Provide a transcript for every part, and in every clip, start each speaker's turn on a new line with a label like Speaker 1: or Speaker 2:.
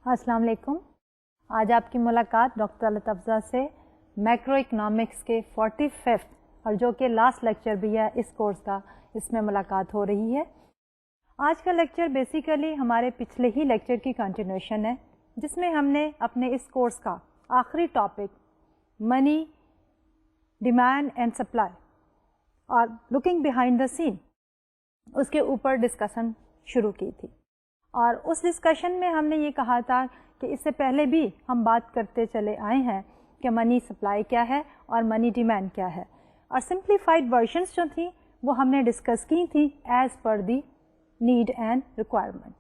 Speaker 1: अस्सलाम वालेकुम। आज आपकी मुलाकात डॉक्टर तलत अफजा से मैक्रो इकोनॉमिक्स के 45th और जो कि लास्ट लेक्चर भी है इस कोर्स का, इसमें मुलाकात हो रही है। आज का लेक्चर बेसिकली हमारे पिछले ही लेक्चर की कंटिन्यूशन है, जिसमें हमने अपने इस कोर्स का आखिरी topic money demand and supply और लुकिंग बिहाइंड द सीन उसके ऊपर डिस्कशन शुरू की थी। और उस डिस्कशन में हमने ये कहा था कि इससे पहले भी हम बात करते चले आए हैं कि मनी सप्लाई क्या है और मनी डिमांड क्या है, और सिंप्लीफाइड वर्जन्स जो थी वो हमने डिस्कस की थी as per the need and requirement.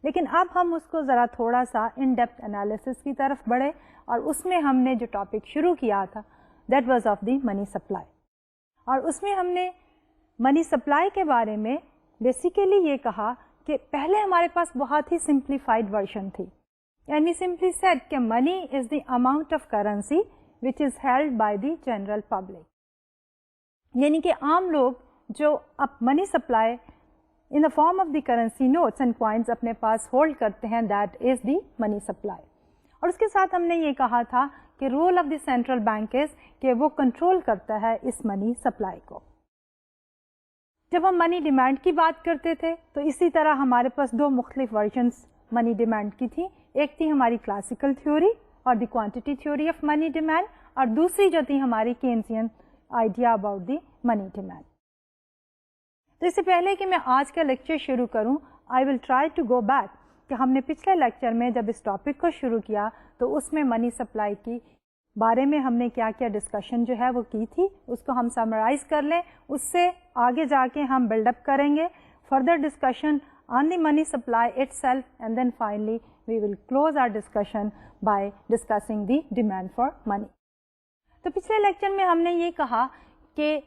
Speaker 1: लेकिन अब हम उसको ज़रा थोड़ा सा इन डेप्थ एनालिसिस की तरफ बढ़े और उसमें हमने जो टॉपिक शुरू किया था that was of the money supply. और उसमें हमने मनी सप्लाई के बारे में बेसिकली ये कहा कि पहले हमारे पास बहुत ही सिंप्लीफाइड वर्जन थी, एंड वी सिंपली सेड कि money is the amount of currency which is held by the general public, यानी कि आम लोग जो अब money supply in the form of the currency notes and coins अपने पास होल्ड करते हैं, that is the money supply. और उसके साथ हमने ये कहा था कि role of the central bank is कि वो कंट्रोल करता है इस मनी सप्लाई को। जब हम मनी डिमांड की बात करते थे तो इसी तरह हमारे पास दो मुख्तलिफ वर्जन्स मनी डिमांड की थी। एक थी हमारी क्लासिकल थ्योरी और the quantity theory of money demand, और दूसरी जो थी हमारी Keynesian idea about the money demand. तो इससे पहले कि मैं आज का लेक्चर शुरू करूं, I will try to go back कि हमने पिछले लेक्चर में जब इस टॉपिक को शुरू किया तो उसमें मनी सप्लाई की बारे में हमने क्या क्या डिस्कशन जो है वो की थी, उसको हम समराइज कर लें। उससे आगे जाके हम बिल्डअप करेंगे further discussion on the money supply itself, and then finally we will close our discussion by discussing the demand for money. तो पिछले लेक्चर में हमने ये कहा कि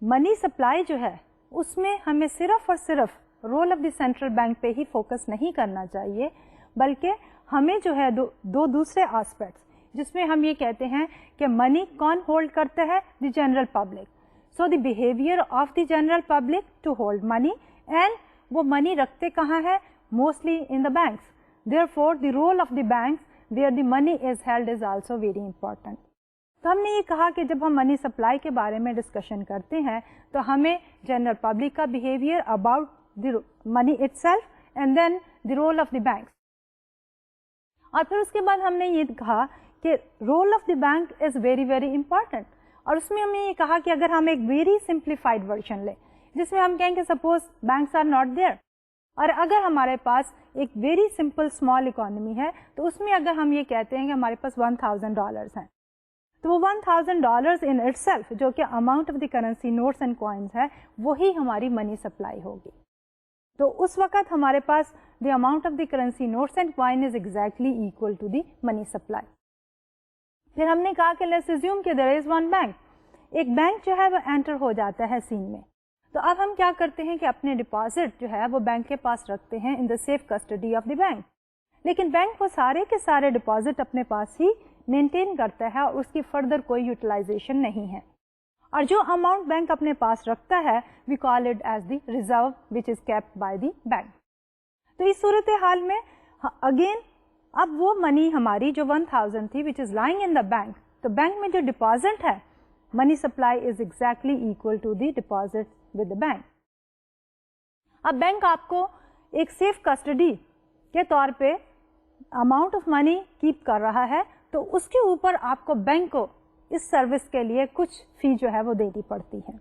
Speaker 1: मनी सप्लाई जो है उसमें हमें सिर्फ और सिर्फ role of the central bank पे ही फोकस नहीं करना चाहिए, बल्कि हमें जो है दो दूसरे एस्पेक्ट्स जिसमें हम ये कहते हैं कि मनी कौन होल्ड करता है, the general public. So the behaviour of the general public to hold money, and वो मनी रखते कहाँ है, mostly in the banks. Therefore the role of the banks where the money is held is also very important. तो हमने ये कहा कि जब हम मनी सप्लाई के बारे में डिस्कशन करते हैं तो हमें जनरल पब्लिक का behaviour about the money itself and then the role of the banks, और फिर उसके बाद हमने ये कहा कि role of the bank is very very important. और उसमें हमने ये कहा कि अगर हम एक वेरी सिंप्लीफाइड वर्जन लें जिसमें हम कहेंगे suppose banks are not there, और अगर हमारे पास एक वेरी सिंपल स्मॉल इकोनॉमी है तो उसमें अगर हम ये कहते हैं कि हमारे पास $1000 हैं, तो वो $1000 इन इटसेल्फ जो कि amount of the currency notes and coins है वही हमारी मनी सप्लाई होगी। तो उस वक्त हमारे पास the amount of the currency notes and coin is exactly equal to the money supply. फिर हमने कहा कि लेट्स अज्यूम कि देयर इज वन बैंक, एक बैंक जो है वो एंटर हो जाता है सीन में। तो अब हम क्या करते हैं कि अपने डिपॉजिट जो है वो बैंक के पास रखते हैं in the safe custody of the bank, लेकिन बैंक वो सारे के सारे डिपॉजिट अपने पास ही मेंटेन करता है और उसकी फर्दर कोई यूटिलाइजेशन नहीं है। और जो अमाउंट बैंक अपने पास रखता है we call it as the reserve which is kept by the bank. तो इस सूरत हाल में अगेन अब वो मनी हमारी जो 1000 थी which is lying in the bank, तो बैंक में जो डिपॉजिट है money supply is exactly equal to the deposit with the bank. अब बैंक आपको एक सेफ कस्टडी के तौर पे अमाउंट ऑफ मनी कीप कर रहा है, तो उसके ऊपर आपको बैंक को इस सर्विस के लिए कुछ फी जो है वो देनी पड़ती है।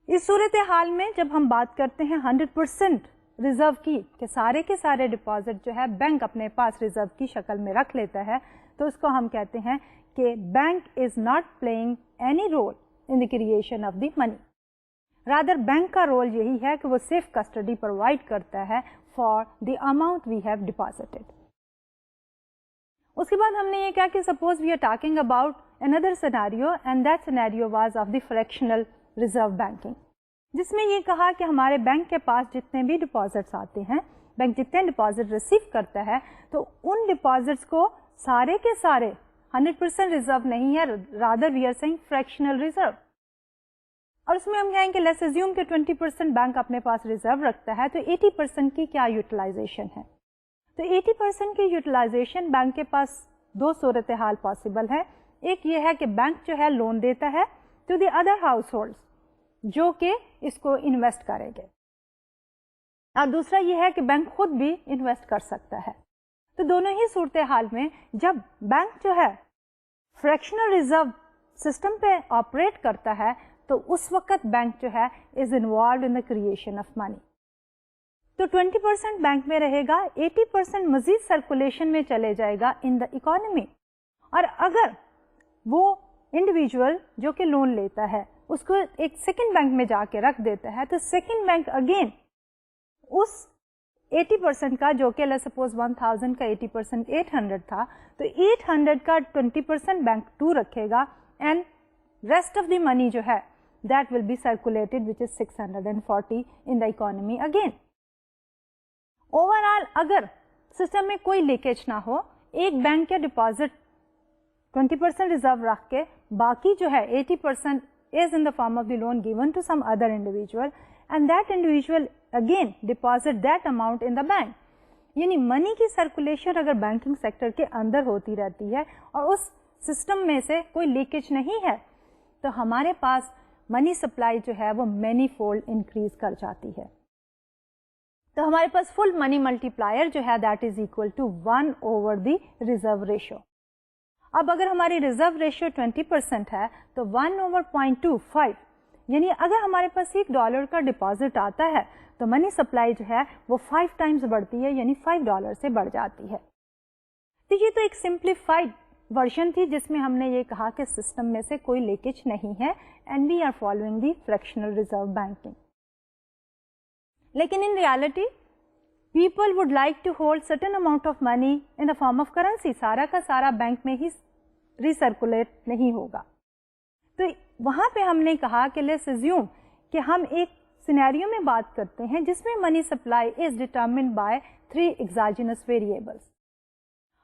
Speaker 1: इस सूरत हाल में जब हम बात करते हैं 100% रिजर्व की कि सारे के सारे डिपॉजिट जो है बैंक अपने पास रिजर्व की शक्ल में रख लेता है, तो उसको हम कहते हैं कि bank is not playing any role in the creation of the money. Rather bank का रोल यही है कि वो सेफ कस्टडी प्रोवाइड करता है for the amount we have deposited. उसके बाद हमने ये कहा कि suppose we are talking about another scenario, and that scenario was of the fractional reserve banking, जिसमें ये कहा कि हमारे बैंक के पास जितने भी डिपॉजिट्स आते हैं, बैंक जितने डिपॉजिट रिसीव करता है, तो उन डिपॉजिट्स को सारे के सारे 100% रिजर्व नहीं है, rather we are saying fractional reserve. और उसमें हम कहेंगे लेट्स अज्यूम कि 20% बैंक अपने पास रिजर्व रखता है, तो 80% की क्या यूटिलाइजेशन है। تو 80% کی یوٹیلائزیشن بینک کے پاس دو صورتحال پاسبل ہے. ایک یہ ہے کہ بینک جو ہے لون دیتا ہے to the other household جو کہ اس کو انویسٹ کریں گے, اور دوسرا یہ ہے کہ بینک خود بھی انویسٹ کر سکتا ہے. تو دونوں ہی صورتحال میں جب بینک جو ہے فریکشنل ریزرو سسٹم پہ آپریٹ کرتا ہے تو اس وقت بینک جو ہے is involved in the creation of money. تو 20% بینک میں رہے گا, 80% مزید سرکولیشن میں چلے جائے گا ان دا اکانومی. اور اگر وہ انڈیویجول جو کہ لون لیتا ہے اس کو ایک سیکنڈ بینک میں جا کے رکھ دیتا ہے تو سیکنڈ بینک اگین اس 80% کا جو کہ سپوز 1000 کا 80% 800 تھا, تو 800 کا 20% بینک 2 رکھے گا and rest of the money جو ہے that will be circulated which is 640 in the economy again. Overall اگر سسٹم میں کوئی لیکیج نہ ہو, ایک بینک کے ڈپازٹ 20% ریزرو رکھ کے باقی جو ہے 80% is in the form of the loan given to some other individual and that individual again deposit that amount in the bank. یعنی منی کی سرکولیشن اگر بینکنگ سیکٹر کے اندر ہوتی رہتی ہے اور اس سسٹم میں سے کوئی لیکیج نہیں ہے تو ہمارے پاس منی سپلائی جو ہے وہ مینی فولڈ انکریز کر جاتی ہے. تو ہمارے پاس فل منی ملٹی پلائر جو ہے that is equal to 1 over the reserve ratio. اب اگر ہماری ریزرو ریشو 20% ہے تو 1 اوور 0.25 یعنی اگر ہمارے پاس $1 کا ڈپازٹ آتا ہے تو منی سپلائی جو ہے وہ 5 ٹائمز بڑھتی ہے, یعنی $5 سے بڑھ جاتی ہے. تو یہ تو ایک سمپلیفائڈ ورژن تھی جس میں ہم نے یہ کہا کہ سسٹم میں سے کوئی لیکیج نہیں ہے and we are following the fractional reserve banking. لیکن in reality people would like to hold certain amount of money in the form of currency. سارا کا سارا بینک میں ہی ریسرکولیٹ نہیں ہوگا. تو وہاں پہ ہم نے کہا کہ لیٹس اسیوم کہ ہم ایک سینیریو میں بات کرتے ہیں جس میں money supply is determined by 3 exogenous variables,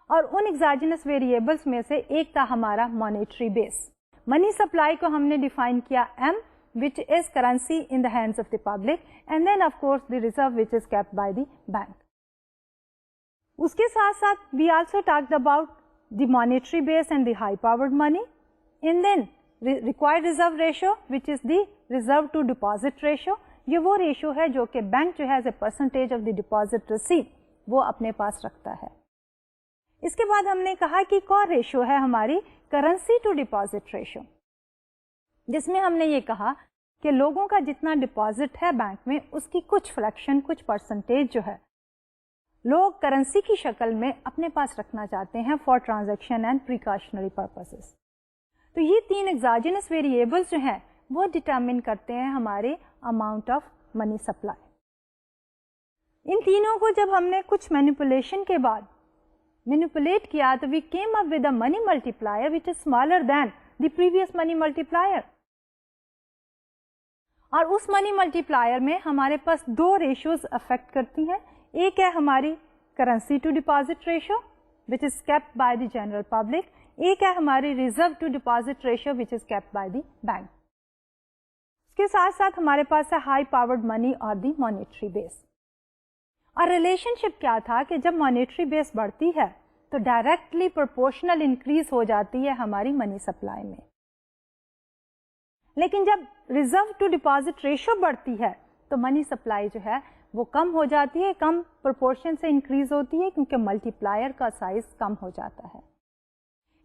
Speaker 1: اور ان ایگزاجنس ویریبلس میں سے ایک تھا ہمارا مانیٹری بیس. منی سپلائی کو ہم نے ڈیفائن کیا M which is currency in the hands of the public and then of course the reserve which is kept by the bank. اس کے ساتھ ساتھ we also talked about the monetary base and the high powered money and then required reserve ratio which is the reserve to deposit ratio. یہ وہ ratio ہے جو کہ bank جو ہے as a percentage of the deposit received وہ اپنے پاس رکھتا ہے. اس کے بعد ہم نے کہا کہ ایک اور ریشو ہے ہماری کرنسی ٹو ڈپازٹ ریشو, جس میں ہم نے یہ کہا کہ لوگوں کا جتنا ڈپازٹ ہے بینک میں اس کی کچھ فریکشن کچھ پرسنٹیج جو ہے لوگ کرنسی کی شکل میں اپنے پاس رکھنا چاہتے ہیں for transaction and precautionary purposes. تو یہ 3 ایگزاجنس ویریبلس جو ہیں وہ ڈٹرمن کرتے ہیں ہمارے اماؤنٹ آف منی سپلائی. ان تینوں کو جب ہم نے کچھ مینیپولیشن کے بعد مینیپولیٹ کیا تو we came up with a money multiplier which is smaller than the previous money multiplier. اور اس منی ملٹی پلائر میں ہمارے پاس 2 ریشوز افیکٹ کرتی ہیں. ایک ہے ہماری currency to deposit ratio which is kept by the general public, ایک ہے ہماری reserve to deposit ratio which is kept by the bank. اس کے ساتھ ساتھ ہمارے پاس ہے ہائی پاورڈ منی اور دی مانیٹری بیس. اور ریلیشن شپ کیا تھا کہ جب مانیٹری بیس بڑھتی ہے تو ڈائریکٹلی پروپورشنل انکریز ہو جاتی ہے ہماری منی سپلائی میں, لیکن جب ریزرو ٹو ڈپازٹ ریشو بڑھتی ہے تو منی سپلائی جو ہے وہ کم ہو جاتی ہے, کم پروپورشن سے انکریز ہوتی ہے کیونکہ ملٹی پلائر کا سائز کم ہو جاتا ہے.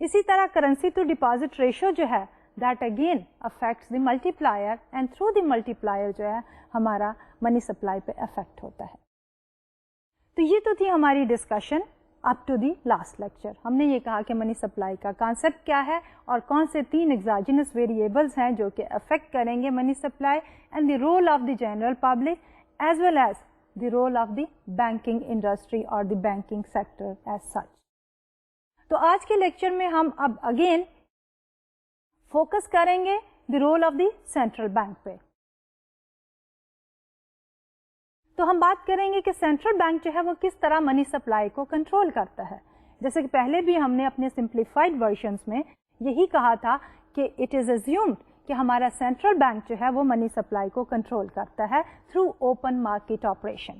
Speaker 1: اسی طرح کرنسی ٹو ڈپازٹ ریشو جو ہے that again affects the multiplier and through the multiplier جو ہے ہمارا منی سپلائی پہ افیکٹ ہوتا ہے. تو یہ تو تھی ہماری discussion up to the last lecture. ہم نے یہ کہا کہ منی سپلائی کا کانسیپٹ کیا ہے اور کون سے 3 ایگزاجنس ویریبلس ہیں جو کہ افیکٹ کریں گے money supply, and the role of the general public as well as the role of the banking industry اور the banking sector as such. تو آج کے لیکچر میں ہم اب اگین فوکس کریں گے the role of the central bank پہ. تو ہم بات کریں گے کہ سینٹرل بینک جو ہے وہ کس طرح منی سپلائی کو کنٹرول کرتا ہے. جیسے کہ پہلے بھی ہم نے اپنے سمپلیفائڈ ورژنس میں یہی کہا تھا کہ اٹ از اسیومڈ کہ ہمارا سینٹرل بینک جو ہے وہ منی سپلائی کو کنٹرول کرتا ہے تھرو اوپن مارکیٹ آپریشن.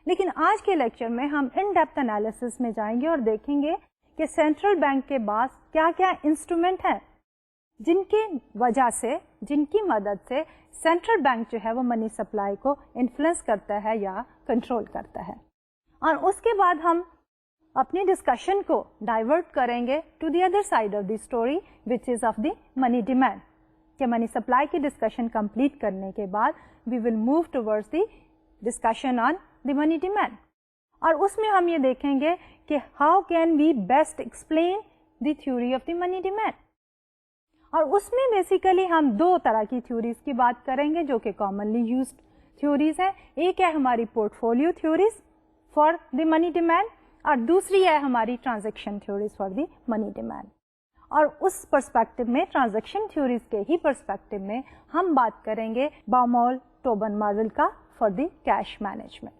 Speaker 1: لیکن آج کے لیکچر میں ہم ان ڈیپتھ انالیسس میں جائیں گے اور دیکھیں گے کہ سینٹرل بینک کے پاس کیا کیا انسٹرومنٹ ہیں جن کی وجہ سے، جن کی مدد سے سینٹرل بینک جو ہے وہ منی سپلائی کو انفلوئنس کرتا ہے یا کنٹرول کرتا ہے. اور اس کے بعد ہم اپنی ڈسکشن کو ڈائیورٹ کریں گے to the other side of the story which is of the money demand. کہ منی سپلائی کی ڈسکشن کمپلیٹ کرنے کے بعد we will move towards the discussion on the money demand. اور اس میں ہم یہ دیکھیں گے کہ how can we best explain the theory of the money demand. اور اس میں بیسیکلی ہم دو طرح کی تھیوریز کی بات کریں گے جو کہ کامنلی یوزڈ تھیوریز ہیں. ایک ہے ہماری portfolio theories for the money demand اور دوسری ہے ہماری transaction theories for the money demand. اور اس پرسپیکٹو میں ٹرانزیکشن تھیوریز کے ہی پرسپیکٹو میں ہم بات کریں گے باؤمول ٹوبن ماڈل کا فار دی کیش مینجمنٹ.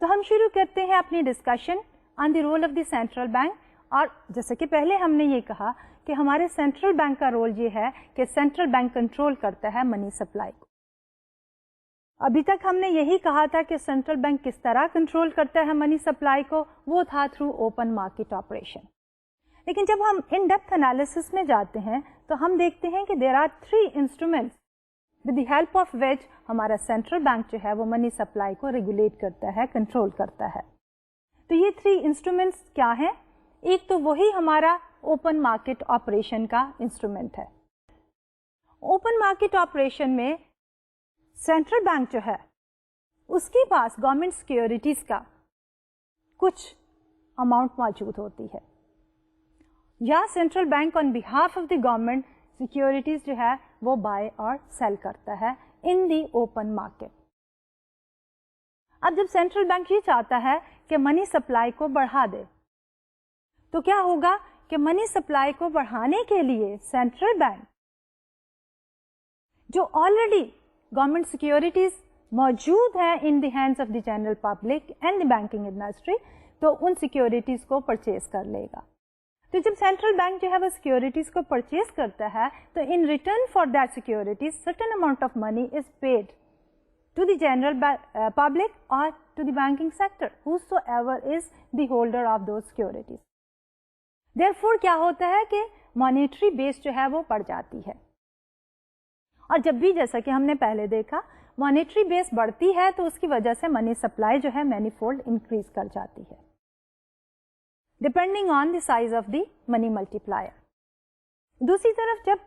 Speaker 1: تو ہم شروع کرتے ہیں اپنی discussion on the role of the central bank. اور جیسے کہ پہلے ہم نے یہ کہا کہ ہمارے سینٹرل بینک کا رول یہ ہے کہ سینٹرل بینک کنٹرول کرتا ہے منی سپلائی کو. ابھی تک ہم نے یہی کہا تھا کہ سینٹرل بینک کس طرح کنٹرول کرتا ہے منی سپلائی کو، وہ تھا تھرو اوپن مارکیٹ آپریشن. لیکن جب ہم ان ڈیپتھ انالیسس میں جاتے ہیں تو ہم دیکھتے ہیں کہ there are 3 instruments with the help of which ہمارا سینٹرل بینک جو ہے وہ منی سپلائی کو ریگولیٹ کرتا ہے، کنٹرول کرتا ہے. تو یہ 3 انسٹرومینٹس کیا ہیں؟ ایک تو وہی ہمارا اوپن مارکیٹ آپریشن کا انسٹرومینٹ ہے. اوپن مارکیٹ آپریشن میں سینٹرل بینک جو ہے اس کے پاس گورنمنٹ سیکیورٹیز کا کچھ اماؤنٹ موجود ہوتی ہے، یا central bank on behalf of the government securities جو ہے وہ بائی اور سیل کرتا ہے ان دی اوپن مارکیٹ. اب جب سینٹرل بینک یہ چاہتا ہے کہ منی سپلائی کو بڑھا دے تو کیا ہوگا کہ منی سپلائی کو بڑھانے کے لیے سینٹرل بینک جو آلریڈی گورنمنٹ سیکیورٹیز موجود ہیں in the hands of the general public and the banking industry, تو ان سیکیورٹیز کو پرچیز کر لے گا. تو جب سینٹرل بینک جو ہے وہ سیکیورٹیز کو پرچیز کرتا ہے تو in return for that securities certain amount of money is paid to the general public اور to the banking sector whosoever is the holder of those securities. Therefore کیا ہوتا ہے کہ مانیٹری بیس جو ہے وہ بڑھ جاتی ہے. اور جب بھی جیسا کہ ہم نے پہلے دیکھا مانیٹری بیس بڑھتی ہے تو اس کی وجہ سے منی سپلائی جو ہے مینی فولڈ انکریز کر جاتی ہے depending on the size of the money multiplier. دوسری طرف جب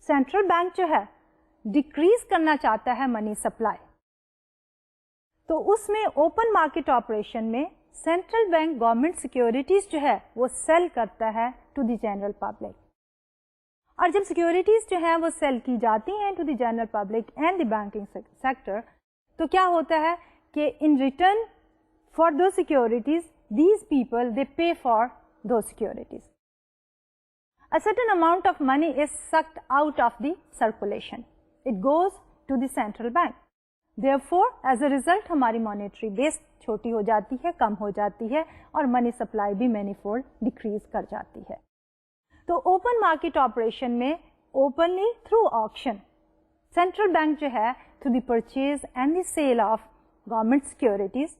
Speaker 1: سینٹرل بینک جو ہے ڈیکریز کرنا چاہتا ہے منی سپلائی تو اس میں اوپن مارکیٹ آپریشن میں سینٹرل بینک گورنمنٹ سیکیورٹیز جو ہے وہ سیل کرتا ہے ٹو دی جنرل پبلک. اور جب سیکیورٹیز جو ہیں وہ سیل کی جاتی ہیں to the general public and the banking sector تو کیا ہوتا ہے کہ in return for the securities these people they pay for those securities. A certain amount of money is sucked out of the circulation. It goes to the central bank. Therefore as a result ہماری monetary base چھوٹی ہو جاتی ہے، کم ہو جاتی ہے اور money supply بھی manifold decrease کر جاتی ہے. تو open market operation میں openly through auction central bank جو ہے through the purchase and the sale of government securities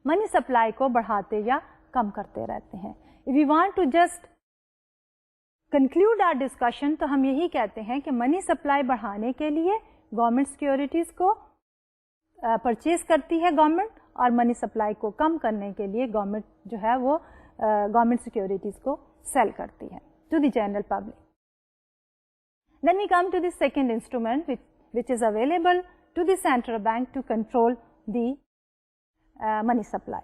Speaker 1: money supply کو بڑھاتے یا کم کرتے رہتے ہیں. If we want to just conclude our discussion تو ہم یہی کہتے ہیں کہ منی سپلائی بڑھانے کے لیے گورنمنٹ سیکیورٹیز کو پرچیز کرتی ہے گورنمنٹ اور منی سپلائی کو کم کرنے کے لیے گورنمنٹ جو ہے وہ گورنمنٹ سیکیورٹیز کو سیل کرتی ہے to the general public. Then we come to the second instrument which is available to the central bank to control the money supply.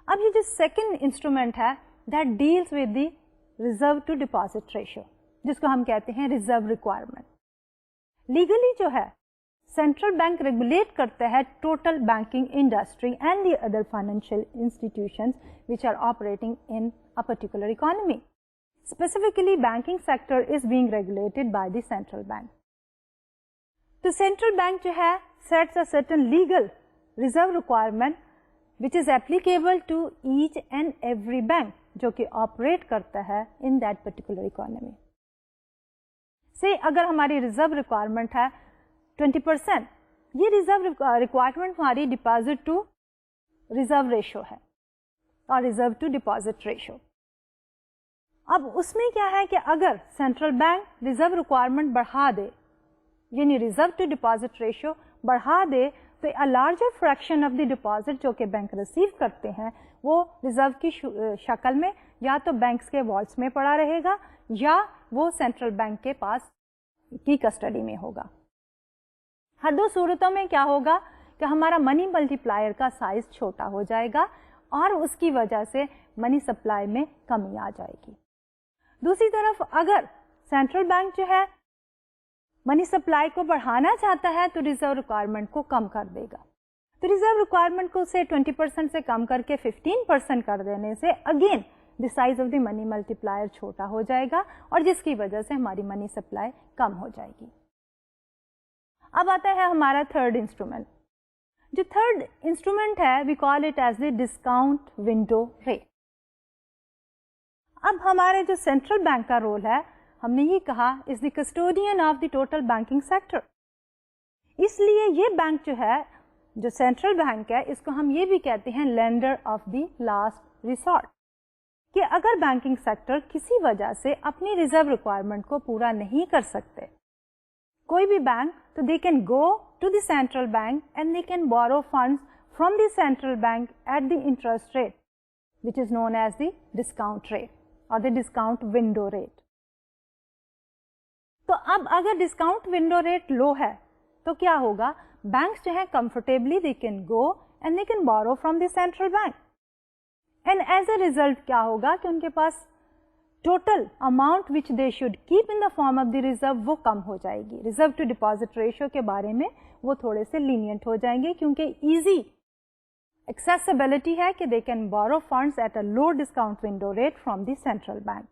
Speaker 1: اب یہ جو سیکنڈ انسٹرومینٹ ہے that deals with the reserve to deposit ratio جس کو ہم کہتے ہیں reserve requirement. Legally جو ہے سینٹرل بینک ریگولیٹ کرتا ہے total banking industry and the other financial institutions which are operating in a particular economy. Specifically banking sector is being regulated by the central bank. تو central bank جو ہے sets a certain legal reserve requirement which is applicable to each and every bank جو کہ operate کرتا ہے in that particular economy. سے اگر ہماری ریزرو ریکوائرمنٹ ہے 20% ये रिजर्व रिक्वायरमेंट हमारी डिपॉजिट टू रिजर्व रेशो है और रिजर्व टू डिपॉजिट रेशो। अब उसमें क्या है कि अगर सेंट्रल बैंक रिजर्व रिक्वायरमेंट बढ़ा दे, यानी रिजर्व टू डिपॉजिट रेशो बढ़ा दे, तो a larger fraction of the deposit जो कि बैंक रिसीव करते हैं वो रिजर्व की शक्ल में या तो बैंक्स के वॉल्ट्स में पड़ा रहेगा या वो सेंट्रल बैंक के पास की कस्टडी में होगा। हर दो सूरतों में क्या होगा कि हमारा मनी मल्टीप्लायर का साइज छोटा हो जाएगा और उसकी वजह से मनी सप्लाई में कमी आ जाएगी। दूसरी तरफ अगर सेंट्रल बैंक जो है मनी सप्लाई को बढ़ाना चाहता है तो रिजर्व रिक्वायरमेंट को कम कर देगा। तो रिजर्व रिक्वायरमेंट को से 20% से कम करके 15% कर देने से again the size of the money multiplier छोटा हो जाएगा और जिसकी वजह से हमारी मनी सप्लाई कम हो जाएगी। अब आता है हमारा थर्ड इंस्ट्रूमेंट। जो थर्ड इंस्ट्रूमेंट है we call it as the discount window rate. अब हमारे जो सेंट्रल बैंक का रोल है, हमने ये कहा is the custodian of the total banking sector. इसलिए ये बैंक जो है, जो सेंट्रल बैंक है, इसको हम ये भी कहते हैं lender of the last resort, कि अगर बैंकिंग सेक्टर किसी वजह से अपनी रिजर्व रिक्वायरमेंट को पूरा नहीं कर सकते, कोई भी बैंक, तो they can go to the central bank and they can borrow funds from the central bank at the interest rate which is known as the discount rate और द डिस्काउंट विंडो रेट। तो अब अगर discount window rate लो है तो क्या होगा, banks जो है comfortably they can go and they can borrow from the central bank and as a result क्या होगा कि उनके पास total amount which they should keep in the form of the reserve वो कम हो जाएगी। रिजर्व टू डिपॉजिट रेशियो के बारे में वो थोड़े से लीनियंट हो जाएंगे क्योंकि इजी एक्सेसिबिलिटी है कि they can borrow funds at a low discount window rate from the central bank.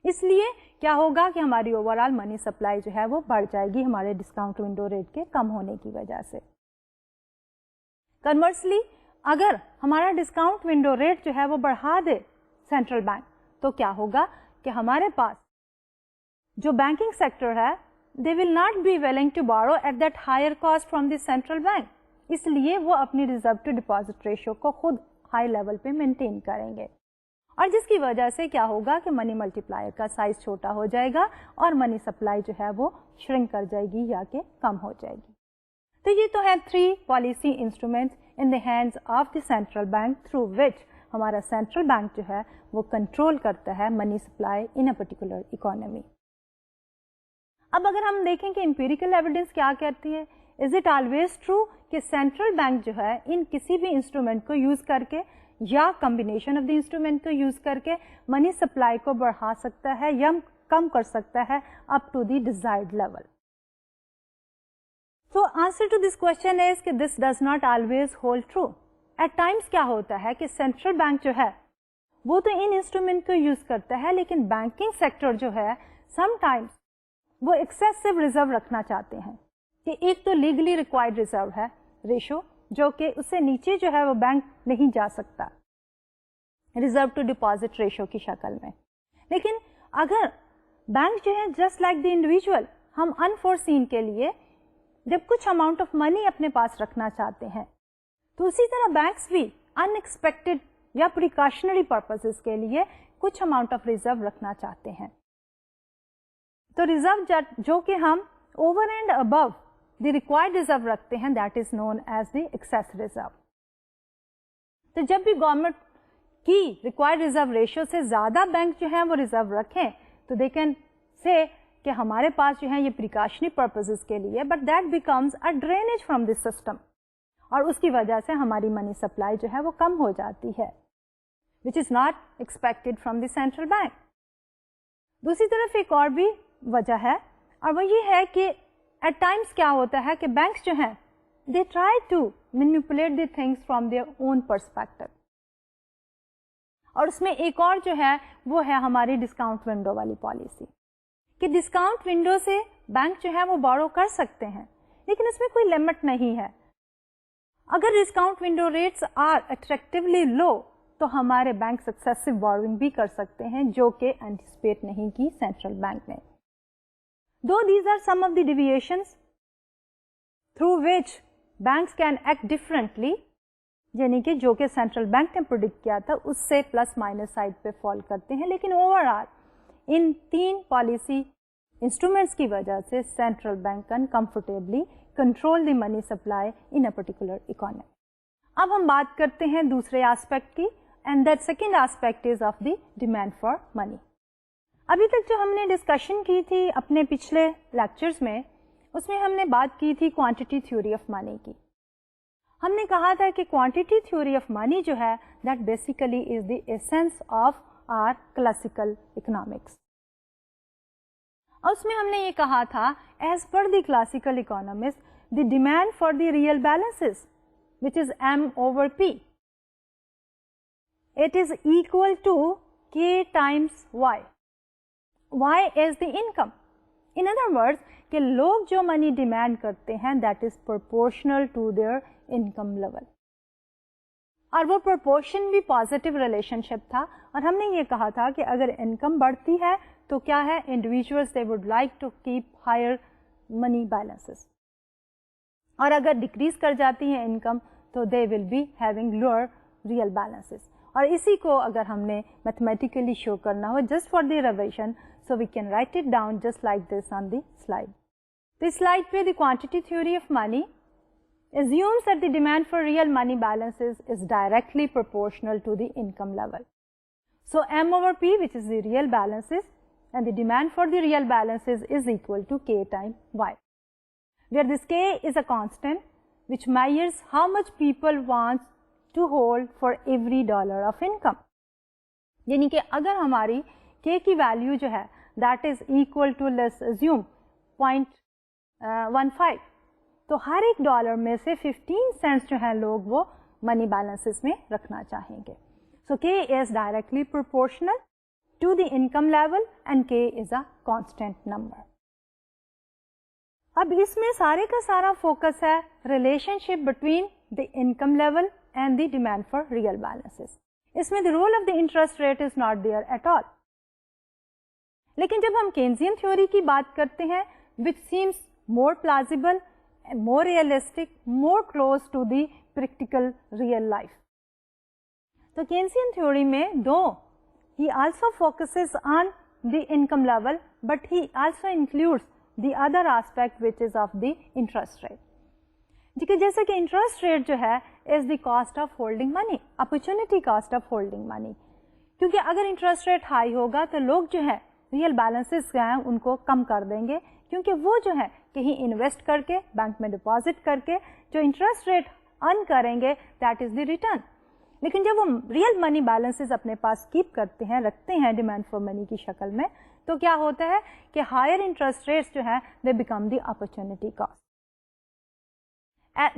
Speaker 1: इसलिए क्या होगा कि हमारी ओवरऑल मनी सप्लाई जो है वो बढ़ जाएगी हमारे डिस्काउंट विंडो रेट के कम होने की वजह से। कन्वर्सली अगर हमारा डिस्काउंट विंडो रेट जो है वो बढ़ा दे सेंट्रल बैंक, तो क्या होगा कि हमारे पास जो बैंकिंग सेक्टर है they will not be willing to borrow at that higher cost from the central bank, इसलिए वो अपनी रिजर्व टू डिपॉजिट रेशियो को खुद हाई लेवल पे मेंटेन करेंगे और जिसकी वजह से क्या होगा कि मनी मल्टीप्लायर का साइज छोटा हो जाएगा और मनी सप्लाई जो है वो श्रिंक कर जाएगी या कि कम हो जाएगी। तो ये तो है 3 policy instruments in the hands of the central bank through which हमारा सेंट्रल बैंक जो है वो कंट्रोल करता है money supply in a particular economy. अब अगर हम देखें कि एम्पिरिकल एविडेंस क्या कहती है, इज इट ऑलवेज ट्रू कि सेंट्रल बैंक जो है इन किसी भी इंस्ट्रूमेंट को यूज करके या कॉम्बिनेशन ऑफ द इंस्ट्रूमेंट को यूज करके मनी सप्लाई को बढ़ा सकता है या कम कर सकता है up to the desired level. So answer to this question is कि this does not always hold true. At times क्या होता है कि सेंट्रल बैंक जो है वो तो इन इंस्ट्रूमेंट को यूज करता है, लेकिन बैंकिंग सेक्टर जो है समटाइम्स वो एक्सेसिव रिजर्व रखना चाहते हैं कि एक तो लीगली रिक्वायर्ड रिजर्व है रेशो जो कि उससे नीचे जो है वो बैंक नहीं जा सकता रिजर्व टू डिपॉजिट रेशो की शक्ल में। लेकिन अगर बैंक जो है जस्ट लाइक द इंडिविजुअल, हम अनफोर्सीन के लिए जब कुछ अमाउंट ऑफ मनी अपने पास रखना चाहते हैं तो उसी तरह बैंक्स भी अनएक्सपेक्टेड या प्रिकॉशनरी पर्पसेस के लिए कुछ अमाउंट ऑफ रिजर्व रखना चाहते हैं। तो रिजर्व जो कि हम over and above the required reserve रखते हैं that is known as the excess reserve. तो जब भी गवर्नमेंट की रिक्वायर्ड रिजर्व रेशियो से ज्यादा बैंक जो है वो रिजर्व रखें तो दे कैन से कि हमारे पास जो है ये प्रिकॉशनरी पर्पसेस के लिए, but that becomes a drainage from this system और उसकी वजह से हमारी मनी सप्लाई जो है वो कम हो जाती है which is not expected from the central bank. दूसरी तरफ एक और भी वजह है और वो ये है कि एट टाइम्स क्या होता है कि बैंक्स जो हैं they try to manipulate the things from their own perspective, और उसमें एक और जो है वो है हमारी डिस्काउंट विंडो वाली पॉलिसी कि डिस्काउंट विंडो से बैंक जो है वो बोरो कर सकते हैं लेकिन इसमें कोई लिमिट नहीं है। अगर discount window rates are attractively low तो हमारे बैंक सक्सेसिव बोरोइंग भी कर सकते हैं जो कि एंटिसिपेट नहीं की सेंट्रल बैंक ने। Though these are some of the deviations through which banks can act differently, यानी कि जो कि सेंट्रल बैंक ने प्रोडिक्ट किया था उससे प्लस माइनस साइड पे फॉल करते हैं, लेकिन ओवरऑल इन 3 पॉलिसी इंस्ट्रूमेंट्स की वजह से central bank can comfortably control the money supply in a particular economy. अब हम बात करते हैं दूसरे एस्पेक्ट की, and that second aspect is of the demand for money. अभी तक जो हमने डिस्कशन की थी अपने पिछले लेक्चर्स में, उसमें हमने बात की थी क्वांटिटी थ्योरी ऑफ मनी की. हमने कहा था कि क्वांटिटी थ्योरी ऑफ मनी जो है that basically is the essence of our classical economics. उसमें हमने ये कहा था as per the classical economics the demand for the real balances which is m over p, it is equal to k times y. y is the income. In other words, कि लोग जो money demand करते हैं that is proportional to their income level. और वो proportion भी positive relationship था, और हमने ये कहा था कि अगर इनकम बढ़ती है तो क्या है, individuals they would like to keep higher money balances, और अगर डिक्रीज कर जाती है इनकम तो they will be having lower real balances. और इसी को अगर हमने मैथमेटिकली शो करना हो just for the revision, so we can write it down just like this on the slide. तो इस स्लाइड पे the quantity theory of money assumes that the demand for real money balances is directly proportional to the income level. So m over p, which is the real balances, and the demand for the real balances is equal to k times y, where this k is a constant which measures how much people want to hold for every dollar of income. यानी कि अगर हमारी k की value जो है that is equal to, let's assume 0.15, तो हर एक dollar में से 15 सेंट्स जो है लोग वो मनी बैलेंसेस में रखना चाहेंगे. सो k is directly proportional to the income level and k is a constant number. अब इसमें सारे का सारा फोकस है relationship between the income level and the demand for real balances. इसमें the role of the interest rate is not there at all. लेकिन जब हम केन्जियन थ्योरी की बात करते हैं which seems more plausible, more realistic, more close to the practical real life. So Keynesian theory में though he also focuses on the income level, but he also includes the other aspect which is of the interest rate. देखिए जैसे कि interest rate जो है is the cost of holding money, opportunity cost of holding money. क्योंकि अगर interest rate high होगा तो लोग जो है real balances क्या हैं उनको कम कर देंगे, क्योंकि वो जो है कहीं इन्वेस्ट करके बैंक में डिपॉजिट करके जो इंटरेस्ट रेट अर्न करेंगे दैट इज द रिटर्न. लेकिन जब वो रियल मनी बैलेंसेस अपने पास कीप करते हैं, रखते हैं डिमांड फॉर मनी की शक्ल में, तो क्या होता है कि हायर इंटरेस्ट रेट्स जो है they become the opportunity cost.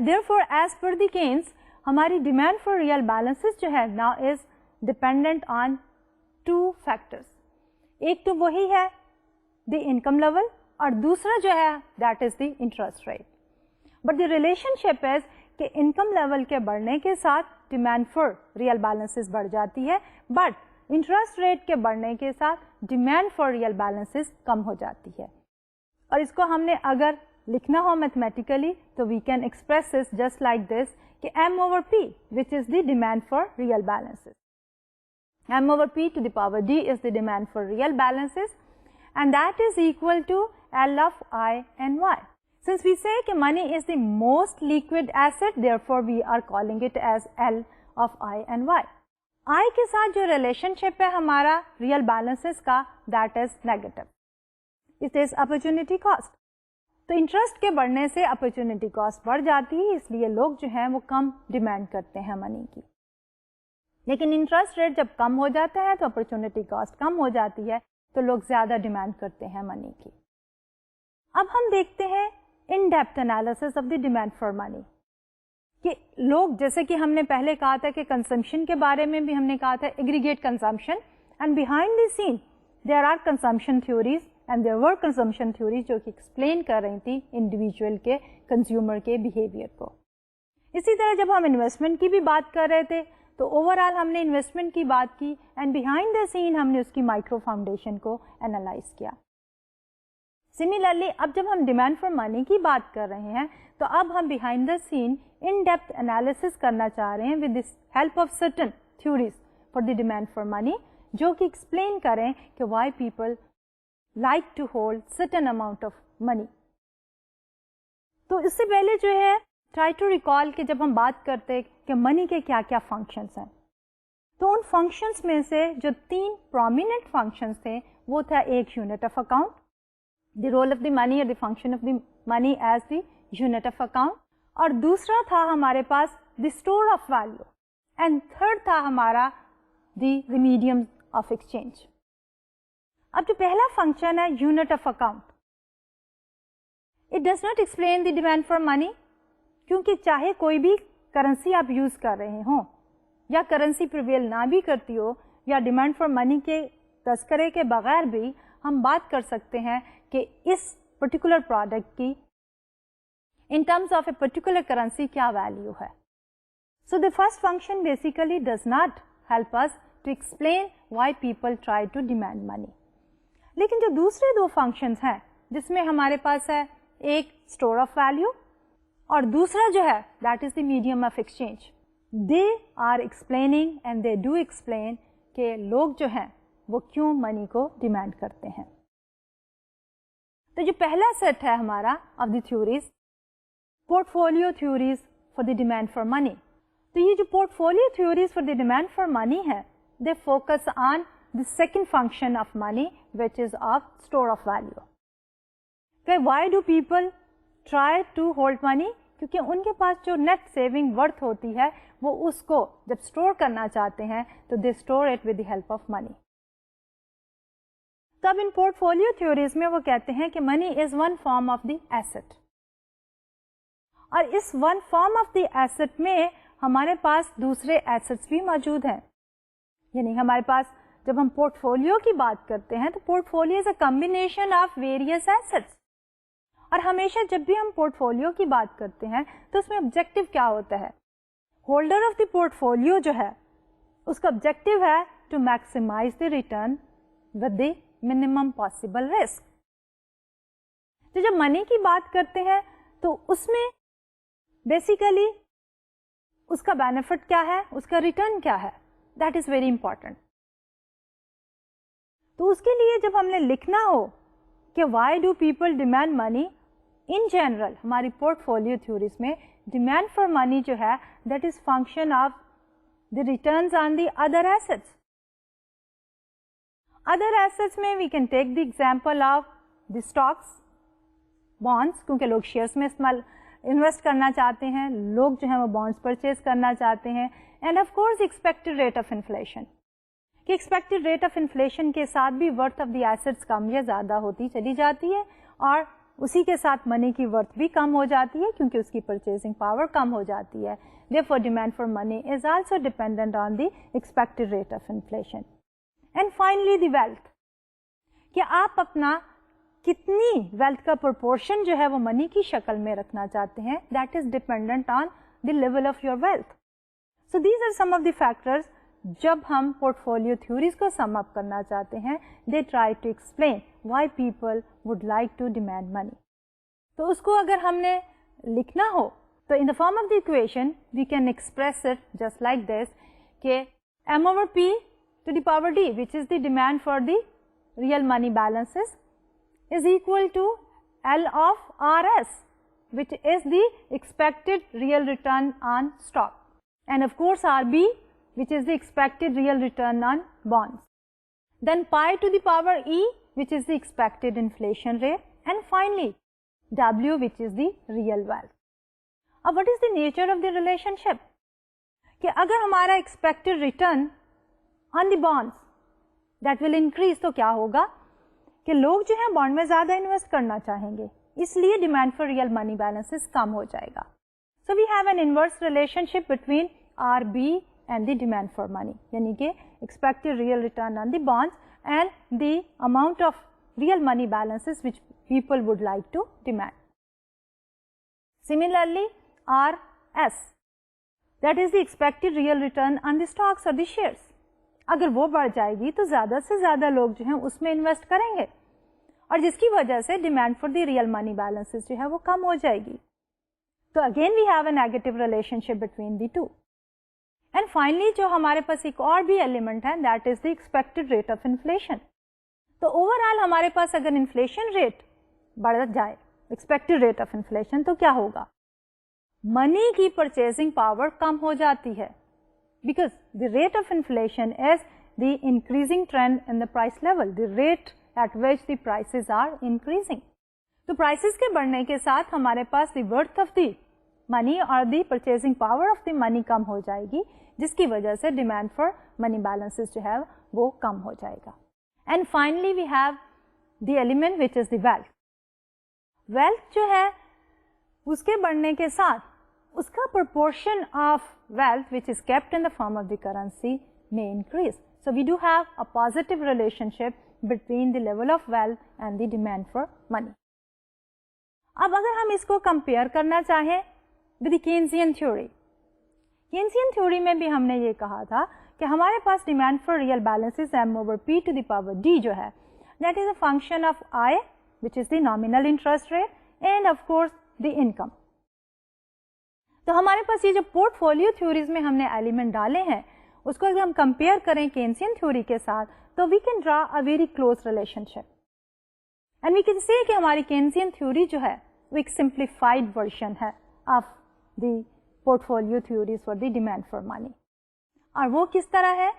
Speaker 1: Therefore as per the Keynes हमारी डिमांड फॉर रियल बैलेंसेस जो है now is dependent on 2 factors. एक तो वही है द इनकम लेवल और दूसरा जो है that is the interest rate. But the relationship is कि इनकम लेवल के बढ़ने के साथ डिमांड फॉर रियल बैलेंसेस बढ़ जाती है, बट इंटरेस्ट रेट के बढ़ने के साथ डिमांड फॉर रियल बैलेंसेस कम हो जाती है. और इसको हमने अगर लिखना हो मैथमेटिकली तो we can express this just like this कि m over p which is the demand for real balances. m over p to the power d is the demand for real balances, and that is equal to L of I and Y. Since we say that money is the most liquid asset, therefore we are calling it as L of I and Y. I के साथ जो relationship है हमारा real balances का that is negative. It is opportunity cost. तो interest के बढ़ने से opportunity cost बढ़ जाती है, इसलिए लोग जो हैं वो कम demand करते हैं money की. लेकिन interest rate जब कम हो जाता है तो opportunity cost कम हो जाती है, तो लोग ज़्यादा डिमांड करते हैं मनी की. अब हम देखते हैं in depth analysis of the demand for money कि लोग, जैसे कि हमने पहले कहा था कि कंजम्पशन के बारे में भी हमने कहा था aggregate consumption, and behind the scene there are consumption theories and there were consumption theories जो कि एक्सप्लेन कर रही थी इंडिविजुअल के कंज्यूमर के बिहेवियर को. इसी तरह जब हम इन्वेस्टमेंट की भी बात कर रहे थे तो ओवरऑल हमने इन्वेस्टमेंट की बात की एंड बिहाइंड द सीन हमने उसकी माइक्रो फाउंडेशन को एनालाइज किया. सिमिलरली अब जब हम डिमांड फॉर मनी की बात कर रहे हैं تو اب ہم behind the scene in depth analysis کرنا چاہ رہے ہیں with the help of certain theories for the demand for money, جو کہ explain کریں کہ why people like to hold certain amount of money. تو اس سے پہلے جو ہے try to recall کہ جب ہم بات کرتے کہ منی کے کیا کیا فنکشنس ہیں، تو ان فنکشنس میں سے جو 3 prominent فنکشنس تھے وہ تھا ایک unit of account, the role of the money اور the function of the money as the unit of account, اور دوسرا تھا ہمارے پاس the store of value, and third تھا ہمارا دی میڈیم آف ایکسچینج. اب جو پہلا فنکشن ہے unit of account, it does not explain the demand for منی، کیونکہ چاہے کوئی بھی کرنسی آپ یوز کر رہے ہوں یا کرنسی پریویل نہ بھی کرتی ہو یا ڈیمانڈ فار منی کے تذکرے کے بغیر بھی ہم بات کر سکتے ہیں کہ اس پرٹیکولر پروڈکٹ کی in terms of a particular currency کیا ویلیو ہے. So the first function basically does not help us to explain why people try to demand money. لیکن جو دوسرے 2 فنکشنز ہیں جس میں ہمارے پاس ہے ایک اسٹور آف ویلیو اور دوسرا جو ہے that is the medium of exchange, they are explaining and they do explain کہ لوگ جو ہیں وہ کیوں منی کو ڈیمانڈ کرتے ہیں. تو جو پہلا سیٹ ہے ہمارا of the theories, portfolio theories for the demand for money. تو یہ جو portfolio theories for the demand for money ہے، they focus on the second function of money which is of store of value. Why do people try to hold money? کیونکہ ان کے پاس جو net saving worth ہوتی ہے وہ اس کو جب اسٹور کرنا چاہتے ہیں تو they store it with the help of money. تب ان پورٹ فولیو تھیوریز میں وہ کہتے ہیں کہ money is one form of the asset, اور اس one form of the asset میں ہمارے پاس دوسرے ایسٹس بھی موجود ہیں. یعنی ہمارے پاس جب ہم پورٹ فولیو کی بات کرتے ہیں تو port folio is a combination of various assets, اور ہمیشہ جب بھی ہم پورٹ فولیو کی بات کرتے ہیں تو اس میں آبجیکٹو کیا ہوتا ہے؟ Holder of the portfolio جو ہے اس کا آبجیکٹو ہے to maximise the return with the minimum possible risk. تو جب منی کی بات کرتے ہیں تو اس میں بیسیکلی اس کا بینیفٹ کیا ہے، اس کا ریٹرن کیا ہے، دیٹ از ویری امپورٹنٹ. تو اس کے لیے جب ہم نے لکھنا ہو کہ why do people demand money, in general ہماری پورٹ فولیو تھیوریز میں ڈیمانڈ فار منی جو ہے that is function of the returns on the other assets. Other assets میں we can take the example of the stocks, bonds, کیونکہ لوگ shares میں invest کرنا چاہتے ہیں، لوگ جو ہیں وہ بانڈس پرچیز کرنا چاہتے ہیں. And of course expected rate of inflation, کہ ایکسپیکٹڈ ریٹ آف انفلیشن کے ساتھ بھی ورتھ آف دی ایسٹس کم یا زیادہ ہوتی چلی جاتی ہے، اور اسی کے ساتھ منی کی ورتھ بھی کم ہو جاتی ہے کیونکہ اس کی پرچیزنگ پاور کم ہو جاتی ہے. Therefore, demand for money is also dependent on the expected rate of inflation. And finally, the wealth. کہ آپ اپنا کتنی ویلتھ کا پرپورشن جو ہے وہ منی کی شکل میں رکھنا چاہتے ہیں، that is dependent on the level of your wealth. So these are some of the factors. جب ہم پورٹ فولیو تھیوریز کو سم اپ کرنا چاہتے ہیں، they try to explain why people would like to demand money. تو اس کو اگر ہم نے لکھنا ہو تو in the form of the equation we can express it just like this کہ M over P to the power D which is the demand for the real money balances is equal to L of RS, which is the expected real return on stock, and of course RB, which is the expected real return on bonds. Then pi to the power E, which is the expected inflation rate, and finally W, which is the real wealth. Now what is the nature of the relationship? کہ اگر ہمارا expected return on the bonds that will increase تو کیا ہوگا کہ لوگ جو ہیں بانڈ میں زیادہ انویسٹ کرنا چاہیں گے، اس لیے demand for real money balances کم ہو جائے گا. So we have an inverse relation between R B and the demand for money, یعنی کہ expected real return on the bonds and the amount of real money balances which people would like to demand. Similarly R S that is the expected real return on the stocks اور the shares. اگر وہ بڑھ جائے گی تو زیادہ سے زیادہ لوگ جو ہیں اس میں انویسٹ کریں گے، اور جس کی وجہ سے demand for the real money balances جو ہے وہ کم ہو جائے گی. तो again we have a negative relationship between the two. And finally जो हमारे पास एक और भी एलिमेंट है, that is the expected rate of inflation. तो ओवरऑल हमारे पास अगर इन्फ्लेशन रेट बढ़ जाए, एक्सपेक्टेड रेट ऑफ इन्फ्लेशन, तो क्या होगा? मनी की परचेसिंग पावर कम हो जाती है, because the rate of inflation is the increasing trend in the price level, the rate at which the prices are increasing. तो प्राइसेस के बढ़ने के साथ हमारे पास the worth of the money और the purchasing power of the money कम हो जाएगी, जिसकी वजह से डिमांड फॉर मनी बैलेंसेस जो है वो कम हो जाएगा. And finally we have the element which is the wealth. Wealth जो है उसके बढ़ने के साथ उसका proportion of wealth which is kept in the form of the currency may increase. So we do have a positive relationship between the level of wealth and the demand for money. अब अगर हम इसको compare करना चाहें with the Keynesian theory, Keynesian theory में भी हमने ये कहा था कि हमारे पास demand for real balances m over p to the power d जो है, that is a function of I, which is the nominal interest rate, and of course the income. तो हमारे पास ये जो पोर्टफोलियो थ्योरीज में हमने एलिमेंट डाले हैं, उसको अगर हम कंपेयर करें केन्सियन थ्योरी के साथ, तो we can draw a very close relationship and we can say कि हमारी केन्सियन थ्योरी जो है वो एक सिंप्लीफाइड वर्जन है of the portfolio theories for the demand for money. और वो किस तरह है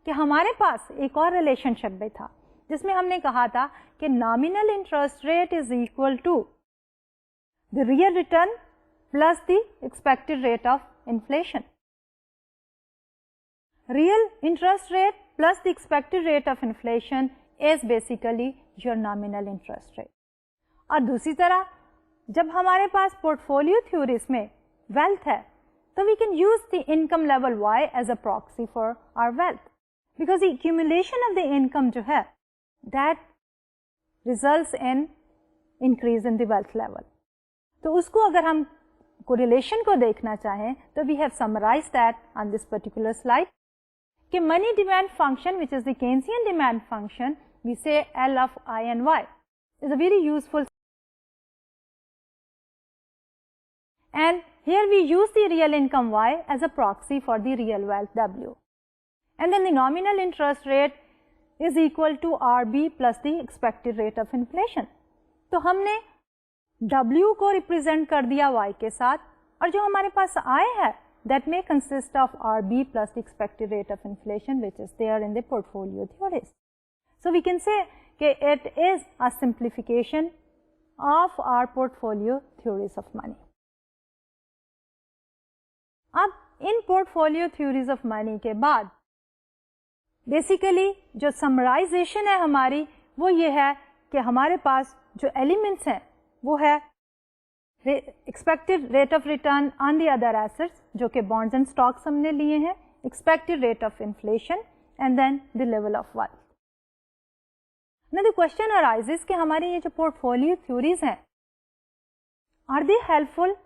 Speaker 1: कि हमारे पास एक और रिलेशनशिप भी था जिसमें हमने कहा था कि nominal interest rate is equal to the real return plus the expected rate of inflation. Real interest rate plus the expected rate of inflation is basically your nominal interest rate. और दूसरी तरह जब हमारे पास portfolio theories में wealth है, तो we can use the income level Y as a proxy for our wealth, because the accumulation of the income जो है that results in increase in the wealth level. तो उसको अगर हम कोरिलेशन को देखना चाहें तो we have summarise that on this particular slide कि money demand function which is the Keynesian demand function, we say L of I and Y is a very useful, and here we use the real income Y as a proxy for the real wealth W, and then the nominal interest rate is equal to R B plus the expected rate of inflation. तो हमने W को represent कर दिया Y के साथ, और जो हमारे पास I है that may consist of RB plus the expected rate of inflation which is there in the portfolio theories. So we can say कि it is a simplification of our portfolio theories of money. अब इन portfolio theories of money के बाद basically जो summarization है हमारी वो ये है कि हमारे पास जो एलिमेंट्स हैं वो है expected rate of return on the other assets जो कि बॉन्ड्स एंड स्टॉक्स हमने लिए हैं, expected rate of inflation and then the level of wealth. Now the question arises कि हमारी ये जो पोर्टफोलियो थ्योरीज हैं are they helpful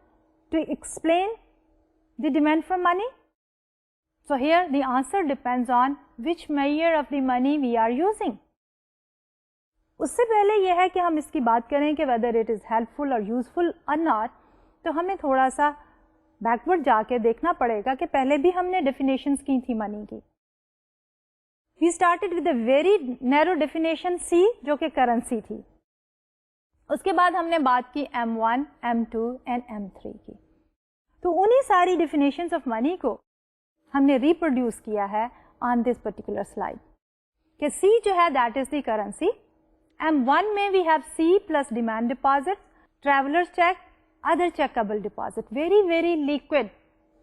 Speaker 1: to explain the demand for money? So here the answer depends on which measure of the money we are using. उससे पहले यह है कि हम इसकी बात करें कि वेदर इट इज़ हेल्पफुल और यूजफुल और नॉट, तो हमें थोड़ा सा बैकवर्ड जाके देखना पड़ेगा कि पहले भी हमने डेफिनेशंस की थी मनी की. We started with a very narrow definition C जो कि करेंसी थी. उसके बाद हमने बात की M1, M2 एंड M3 की. तो उन्हीं सारी डेफिनेशंस ऑफ मनी को हमने रिप्रोड्यूस किया है ऑन दिस पर्टिकुलर स्लाइड कि C जो है that is the currency. M1 में we have C plus demand deposits, traveler's check, other checkable deposit, very very liquid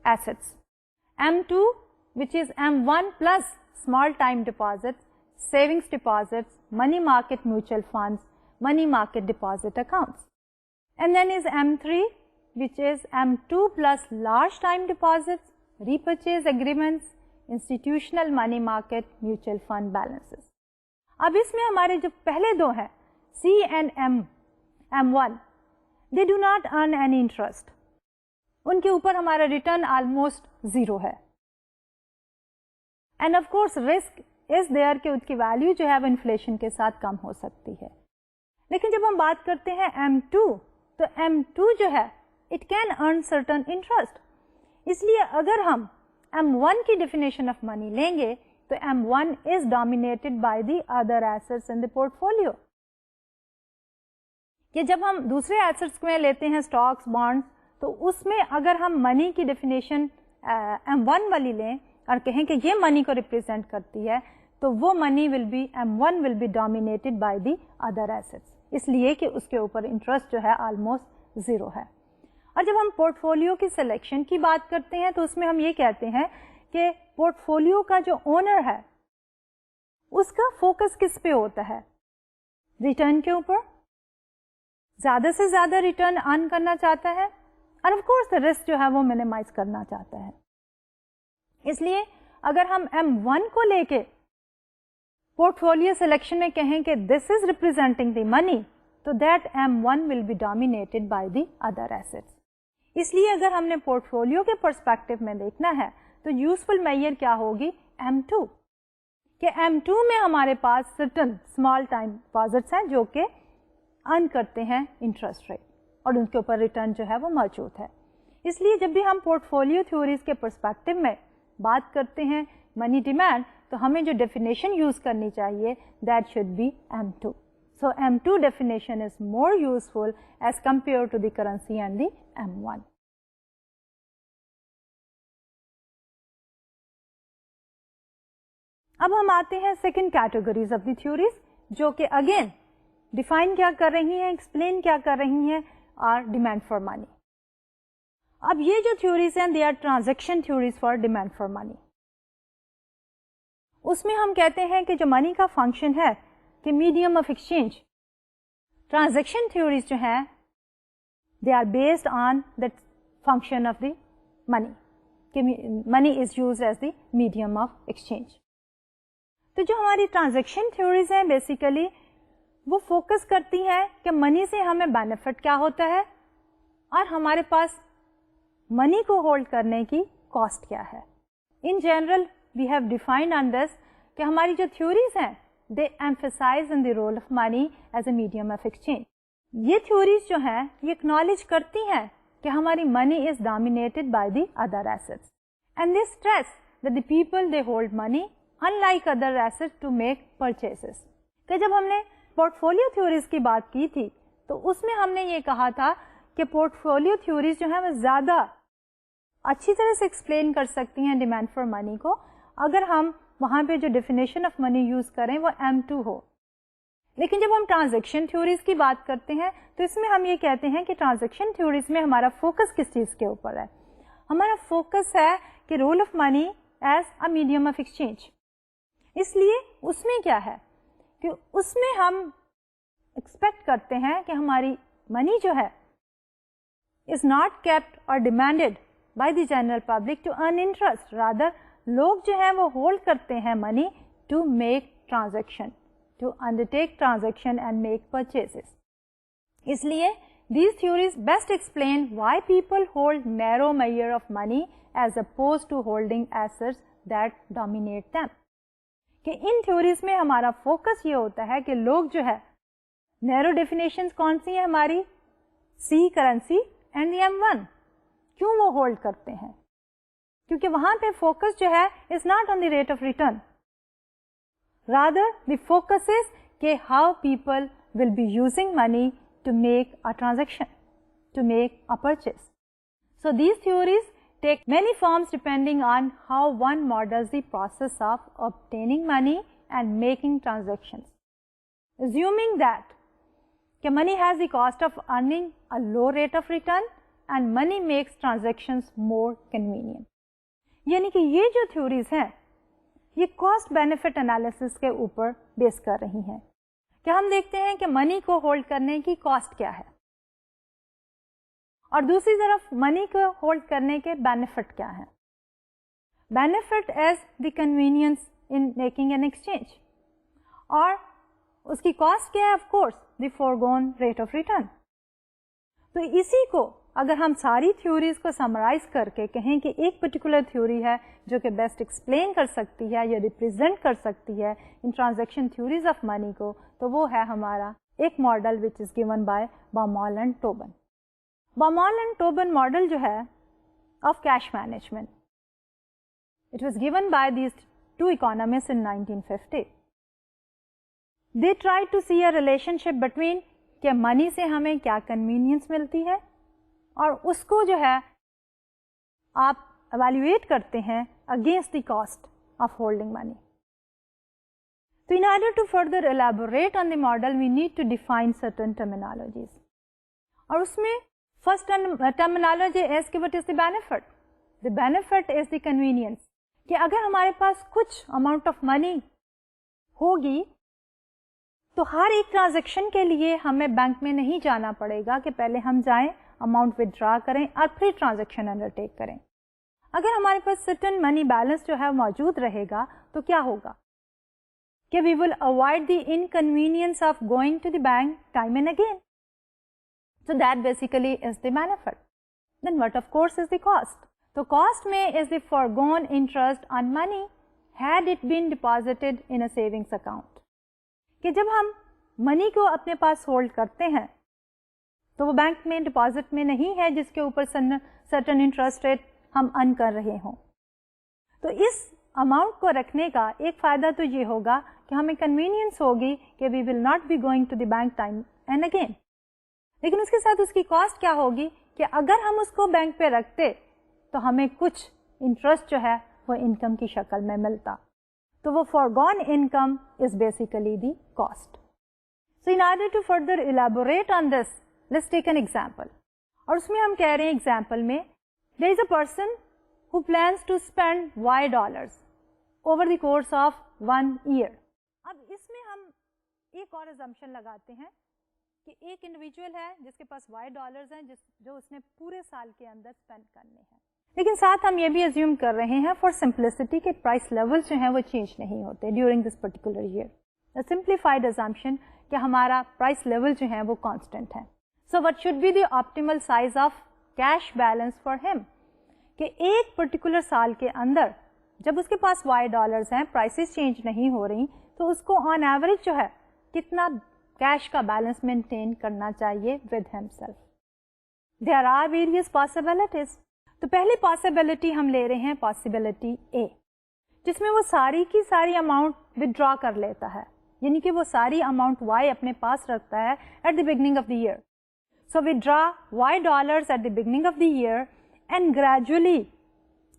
Speaker 1: assets. M2 which is M1 plus small time deposits, savings deposits, money market mutual funds, money market deposit accounts. And then is M3 which is M2 plus large time deposits, repurchase agreements, institutional money market mutual fund balances. अब इसमें हमारे जो पहले दो हैं C and M1, they do not earn any interest. उनके ऊपर हमारा रिटर्न ऑलमोस्ट जीरो है. And of course risk is there कि उसकी वैल्यू जो है वो इन्फ्लेशन के साथ कम हो सकती है. लेकिन जब हम बात करते हैं M2, तो M2 जो है it can earn certain interest. इसलिए अगर हम M1 की definition of money लेंगे तो M1 is dominated by the other assets in the portfolio. कि जब हम दूसरे assets में लेते हैं stocks, bonds, तो उसमें अगर हम money की definition M1 वाली लें और कहें कि ये money को represent करती है, तो वो money will be M1 will be dominated by the other assets. इसलिए कि उसके ऊपर interest जो है almost zero है. और जब हम पोर्टफोलियो की सिलेक्शन की बात करते हैं तो उसमें हम ये कहते हैं कि पोर्टफोलियो का जो ओनर है उसका फोकस किस पे होता है? रिटर्न के ऊपर. ज़्यादा से ज़्यादा रिटर्न अर्न करना चाहता है और ऑफ कोर्स रिस्क जो है वो मिनिमाइज करना चाहता है. इसलिए अगर हम M1 को लेके पोर्टफोलियो सिलेक्शन में कहें कि this is representing the money, तो that M1 will be dominated by the other assets. इसलिए अगर हमने पोर्टफोलियो के पर्सपेक्टिव में देखना है तो यूजफुल मेजर क्या होगी? M2. कि M2 में हमारे पास सर्टन स्मॉल टाइम डिपॉजिट्स हैं जो कि अर्न करते हैं इंटरेस्ट रेट और उनके ऊपर रिटर्न जो है वो मौजूद है. इसलिए जब भी हम पोर्टफोलियो थ्योरीज के पर्सपेक्टिव में बात करते हैं मनी डिमांड, तो हमें जो डेफिनेशन यूज करनी चाहिए that should be M2. So M2 definition is more useful as compared to the currency and the M1. अब हम आते हैं second categories of the theories जो कि अगेन डिफाइन क्या कर रही हैं, एक्सप्लेन क्या कर रही हैं, आर डिमांड फॉर मनी. अब ये जो थ्योरीज हैं they are transaction theories for demand for money. उसमें हम कहते हैं कि जो मनी का फंक्शन है कि medium of exchange. Transaction theories जो हैं they are based on the function of the money, कि money is used as the medium of exchange. तो जो हमारी ट्रांजैक्शन थ्योरीज हैं बेसिकली वो फोकस करती हैं कि मनी से हमें बेनिफिट क्या होता है और हमारे पास मनी को होल्ड करने की कॉस्ट क्या है. In general we have defined on this कि हमारी जो थ्योरीज हैं they emphasize in the role of money as a medium of exchange. ये theories जो हैं ये acknowledge करती हैं कि हमारी money is dominated by the other assets and they stress that the people they hold money unlike other assets to make purchases. कि जब हमने portfolio theories की बात की थी तो उसमें हमने ये कहा था कि portfolio theories जो हैं वो ज़्यादा अच्छी तरह से explain कर सकती हैं demand for money को अगर हम वहाँ पे जो डेफिनेशन ऑफ मनी यूज करें वो M2 हो. लेकिन जब हम ट्रांजैक्शन थ्योरीज की बात करते हैं तो इसमें हम ये कहते हैं कि ट्रांजैक्शन थ्योरीज में हमारा फोकस किस चीज़ के ऊपर है? हमारा फोकस है कि role of money as a medium of exchange. इसलिए उसमें क्या है कि उसमें हम एक्सपेक्ट करते हैं कि हमारी मनी जो है इज नॉट केप्ट और demanded by the general public to earn interest. Rather लोग जो हैं वो होल्ड करते हैं money to make transaction, to undertake transaction and make purchases. इसलिए these theories best explain why people hold narrow measure of money as opposed to holding assets that dominate them. कि इन theories में हमारा focus ये होता है कि लोग जो है नैरो डेफिनेशंस कौन सी है हमारी? सी करेंसी एंड M1. क्यों वो होल्ड करते हैं? क्योंकि वहां पे फोकस जो है is not on the rate of return, rather the focus is कि how people will be using money to make a transaction, to make a purchase. So these theories take many forms depending on how one models the process of obtaining money and making transactions. Assuming that money has the cost of earning a low rate of return and money makes transactions more convenient. यानी कि ये जो theories हैं ये cost benefit analysis के ऊपर base कर रही हैं. क्या हम देखते हैं कि मनी को होल्ड करने की कॉस्ट क्या है और दूसरी तरफ मनी को होल्ड करने के बेनिफिट क्या है. Benefit as the convenience in making an exchange और उसकी कॉस्ट क्या है? Of course the foregone rate of return. तो इसी को अगर हम सारी थ्योरीज को समराइज करके कहें कि एक पर्टिकुलर थ्योरी है जो कि बेस्ट एक्सप्लेन कर सकती है या रिप्रेजेंट कर सकती है in transaction theories of money को, तो वो है हमारा एक model which is given by Baumol and Tobin. Baumol and Tobin model जो है of cash management, it was given by these two economist in 1950. They try to see a relationship between कि money से हमें क्या convenience मिलती है और उसको जो है आप evaluate करते हैं against the cost of holding money. So in order to further elaborate on the model, we need to define certain terminologies. और उसमें first terminology is कि what is the benefit? The benefit is the convenience. कि अगर हमारे पास कुछ amount of money होगी तो हर एक ट्रांजैक्शन के लिए हमें बैंक में नहीं जाना पड़ेगा कि पहले हम जाएं, अमाउंट विथड्रॉ करें और फिर ट्रांजैक्शन अंडरटेक करें. अगर हमारे पास सर्टेन मनी बैलेंस जो है मौजूद रहेगा तो क्या होगा कि we will avoid the inconvenience of going to the bank time and again. So that basically is the benefit. Then what of course is the cost. तो कॉस्ट में is the foregone interest on money had it been deposited in a savings account. कि जब हम money को अपने पास hold करते हैं तो वो बैंक में डिपॉजिट में नहीं है जिसके ऊपर सर्टेन इंटरेस्ट रेट हम अर्न कर रहे हों. तो इस अमाउंट को रखने का एक फ़ायदा तो ये होगा कि हमें कन्वीनियंस होगी कि we will not be going to the bank time and again. लेकिन उसके साथ उसकी कॉस्ट क्या होगी कि अगर हम उसको बैंक पे रखते तो हमें कुछ इंटरेस्ट जो है वो इनकम की शक्ल में मिलता. तो वो foregone income is basically the cost. So in order to further elaborate on this, let's take an example. और उसमें हम कह रहे हैं एग्जांपल में there is a person who plans to spend $Y over the course of 1 year. अब इसमें हम एक और अजम्पशन लगाते हैं कि एक इंडिविजुअल है जिसके पास $Y हैं जो उसने पूरे साल के अंदर स्पेंड करने हैं. लेकिन साथ हम ये भी अज्यूम कर रहे हैं फॉर सिंप्लिसिटी के प्राइस लेवल्स जो हैं वो चेंज नहीं होते during this particular year. The simplified assumption कि हमारा प्राइस लेवल जो है वो कांस्टेंट है. So what should be the optimal size of cash balance for him कि एक पर्टिकुलर साल के अंदर जब उसके पास $Y हैं, प्राइसेस चेंज नहीं हो रही, तो उसको ऑन एवरेज जो है कितना कैश का बैलेंस मेंटेन करना चाहिए with himself. There are various possibilities. तो पहली पॉसिबिलिटी हम ले रहे हैं पॉसिबिलिटी ए, जिसमें वो सारी की सारी अमाउंट विथड्रॉ कर लेता है, यानी कि वो सारी अमाउंट Y अपने पास रखता है at the beginning of the year. So withdraw $Y at the beginning of the year and gradually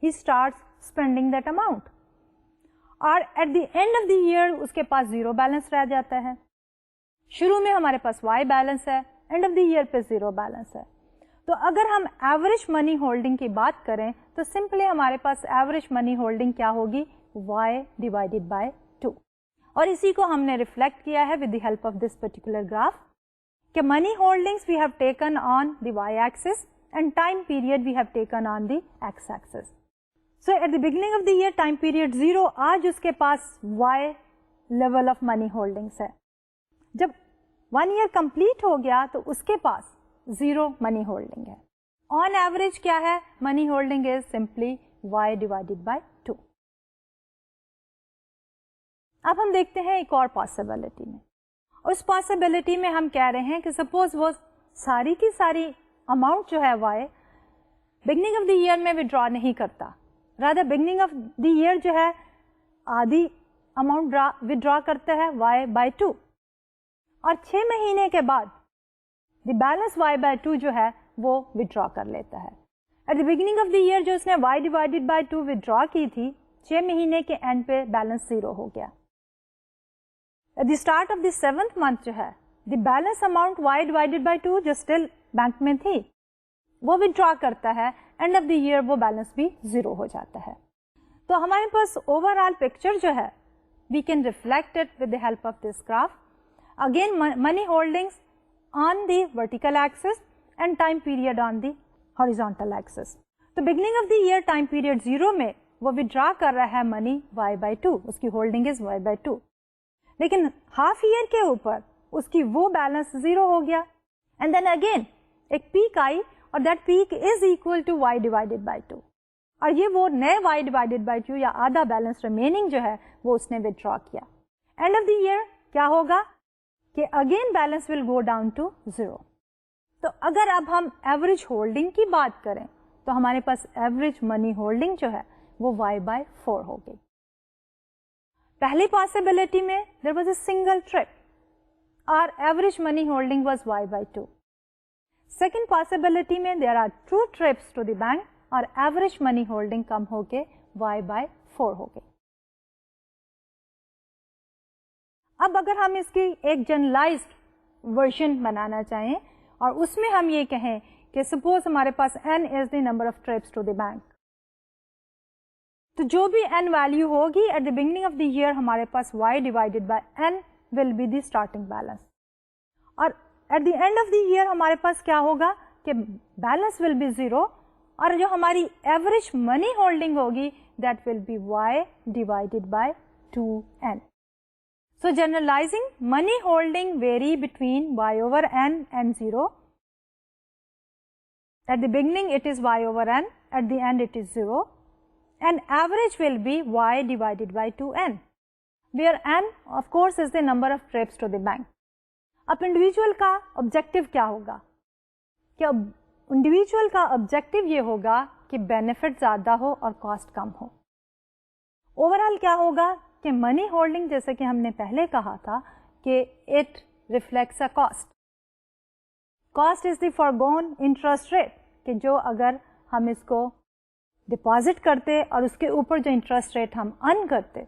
Speaker 1: he starts spending that amount. और at the end of the year उसके पास जीरो बैलेंस रह जाता है. शुरू में हमारे पास Y बैलेंस है, एंड ऑफ द ईयर पे जीरो बैलेंस है. तो अगर हम एवरेज मनी होल्डिंग की बात करें तो सिंपली हमारे पास एवरेज मनी होल्डिंग क्या होगी Y डिवाइडेड बाय 2. और इसी को हमने रिफ्लेक्ट किया है with the help of this particular graph कि money holdings we have taken on the Y axis and time period we have taken on the X axis. So at the beginning of the year time period 0, आज उसके पास Y level of money holdings है. जब 1 year complete हो गया तो उसके पास 0 मनी होल्डिंग है. ऑन एवरेज क्या है money holding is simply Y divided by 2. अब हम देखते हैं एक और पॉसिबिलिटी में. उस पॉसिबिलिटी में हम कह रहे हैं कि सपोज वो सारी की सारी अमाउंट जो है Y beginning of the year में विड्रॉ नहीं करता, rather beginning of the year जो है आधी अमाउंट विड्रॉ करता है Y बाय 2, और 6 महीने के बाद द बैलेंस Y बाय 2 जो है वो विड्रॉ कर लेता है. At the beginning of the year जो उसने Y डिवाइडेड बाय 2 विड्रॉ की थी, 6 महीने के एंड पे बैलेंस 0 हो गया. At the start of the 7th month जो है the balance amount Y divided by 2 जो स्टिल बैंक में थी वो विड्रॉ करता है, एंड ऑफ द ईयर वो बैलेंस भी 0 हो जाता है. तो हमारे पास ओवरऑल पिक्चर जो है we can reflect it with the help of this graph. Again money holdings on the vertical axis and time period on the horizontal axis. तो beginning of the year time period 0 में वो withdraw कर रहा है money Y by 2, उसकी holding is Y by 2. लेकिन half year के ऊपर उसकी वो बैलेंस 0 हो गया, एंड देन अगेन एक पीक आई और that peak is equal to Y divided by 2, और ये वो नए Y डिवाइडेड बाय 2 या आधा बैलेंस रिमेनिंग जो है वो उसने विथड्रॉ किया. एंड ऑफ द ईयर क्या होगा कि again balance will go down to 0. تو اگر اب ہم ایوریج ہولڈنگ کی بات کریں تو ہمارے پاس ایوریج منی ہولڈنگ جو ہے وہ y/4 ہو گئی. پہلی پاسبلٹی میں there was a single trip اور average money holding was y/2. Second possibility میں there are 2 trips to the bank اور ایوریج منی ہولڈنگ کم ہو کے y/4 ہو گئی. اب اگر ہم اس کی ایک جنرلائزڈ ورژن بنانا چاہیں اور اس میں ہم یہ کہیں کہ سپوز ہمارے پاس n is the number of trips to the bank, تو جو بھی n ویلو ہوگی at the beginning of the year ہمارے پاس y divided by n will be the starting balance, اور at the end of the year ہمارے پاس کیا ہوگا کہ بیلنس ول بی 0, اور جو ہماری ایوریج منی ہولڈنگ ہوگی that will be y divided by 2n. So generalizing money holding vary between y over n and 0. At the beginning it is y over n, at the end it is 0, and average will be y divided by 2n, where n of course is the number of trips to the bank. اب individual کا objective کیا ہوگا کہ individual کا objective یہ ہوگا کہ benefit زیادہ ہو اور کاسٹ کم ہو. اوور آل کیا ہوگا کہ منی ہولڈنگ جیسے کہ ہم نے پہلے کہا تھا کہ it reflects a cost. Cost is the foregone interest rate, کہ جو اگر ہم اس کو ڈپازٹ کرتے اور اس کے اوپر جو انٹرسٹ ریٹ ہم ارن کرتے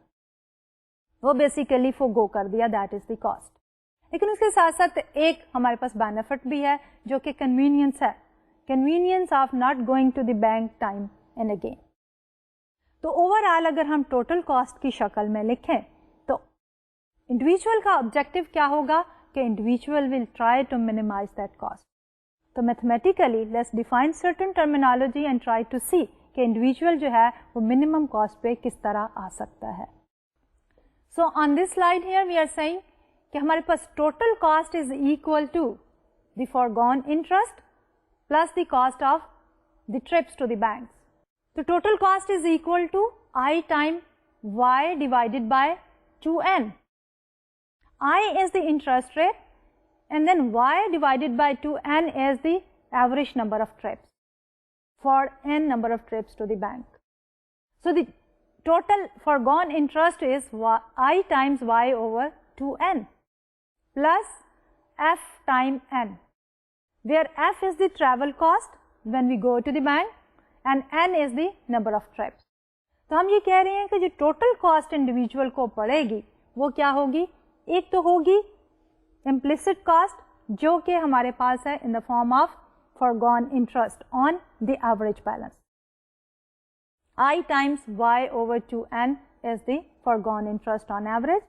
Speaker 1: وہ بیسیکلی فورگو کر دیا, دیٹ از دی کاسٹ. لیکن اس کے ساتھ ساتھ ایک ہمارے پاس بینیفٹ بھی ہے جو کہ کنوینئنس ہے, convenience of not going to the bank time and again. تو اوور آل اگر ہم ٹوٹل کاسٹ کی شکل میں لکھیں تو انڈیویجول کا آبجیکٹو کیا ہوگا کہ individual will try to minimise that cost. تو mathematically let's define certain terminology and try to see کہ انڈیویجول جو ہے وہ منیمم کاسٹ پہ کس طرح آ سکتا ہے. So on this slide here we are seeing کہ ہمارے پاس total cost is equal to the foregone interest plus the cost of the trips to the bank. So total cost is equal to I times y divided by 2n. I is the interest rate and then y divided by 2n is the average number of trips for n number of trips to the bank. So the total foregone interest is I times y over 2n plus f time n, where f is the travel cost when we go to the bank and n is the number of trips. تو ہم یہ کہہ رہے ہیں کہ جو total cost individual کو پڑے گی وہ کیا ہوگی, ایک تو ہوگی implicit کاسٹ جو کہ ہمارے پاس ہے in the form of foregone interest on the average balance. I times y over 2n is the foregone interest on average.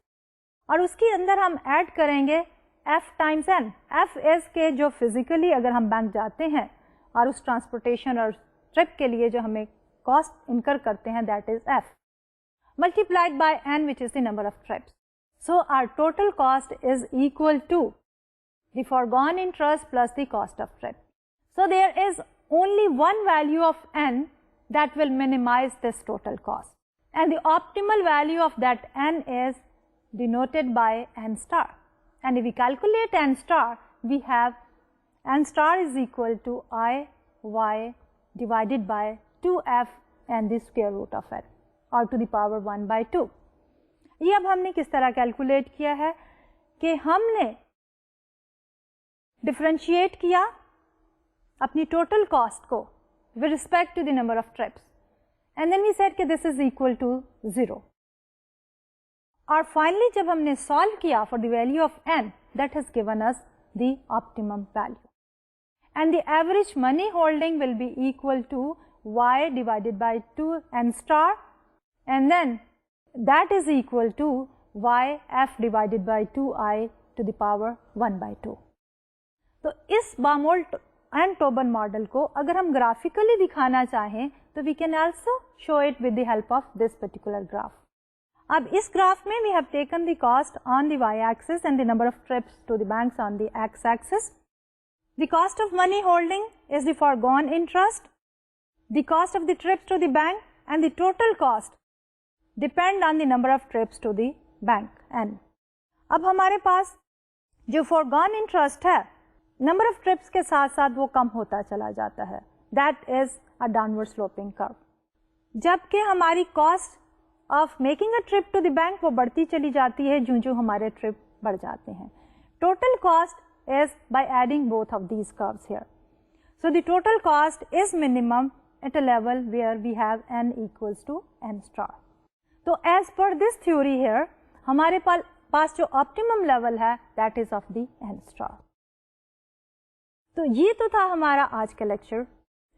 Speaker 1: اور اس کے اندر ہم ایڈ کریں گے f times n. f is کے جو فزیکلی اگر ہم بینک جاتے ہیں اور اس ٹرانسپورٹیشن اور ٹرپ کے لیے جو ہمیں کاسٹ انکر کرتے ہیں that is f multiplied by n which is the number of trips. So our total cost is equal to the foregone interest plus the cost of trip. So there is only one value of n that will minimize this total cost, and the optimal value of that n is denoted by n star. And if we calculate n star, we have n star is equal to I y divided by 2f and the square root of n or to the power 1 by 2. یہ اب ہم نے کس طرح calculate کیا ہے کہ ہم نے ڈفرینشیٹ کیا اپنی ٹوٹل کاسٹ کو with respect to the number of trips, and then we said کہ this is equal to 0. اور finally جب ہم نے solve کیا for the value of n, that has given us the optimum value, and the average money holding will be equal to y divided by 2n star, and then that is equal to y f divided by 2i to the power 1 by 2. تو اس Baumol and Tobin model کو اگر ہم graphically دکھانا چاہیں تو we can also show it with the help of this particular graph. اب اس گراف میں we have taken the cost on the Y axis and the number of trips to the banks on the X axis. The cost of money holding is the foregone interest, the cost of the trips to the bank and the total cost depend on the number of trips to the bank n. اب ہمارے پاس جو foregone interest ہے number of trips के साथ साथ वो कम होता चला जाता है. That is a downward sloping curve. जबकि हमारी cost of making a trip to the bank वो बढ़ती चली जाती है जो हमारे ट्रिप बढ़ जाते हैं. Total cost is by adding both of these curves here. So the total cost is minimum at a level where we have n equals to n star. So as per this theory here, हमारे पास जो optimum level है that is of the n star. तो ये तो था हमारा आज का लेक्चर.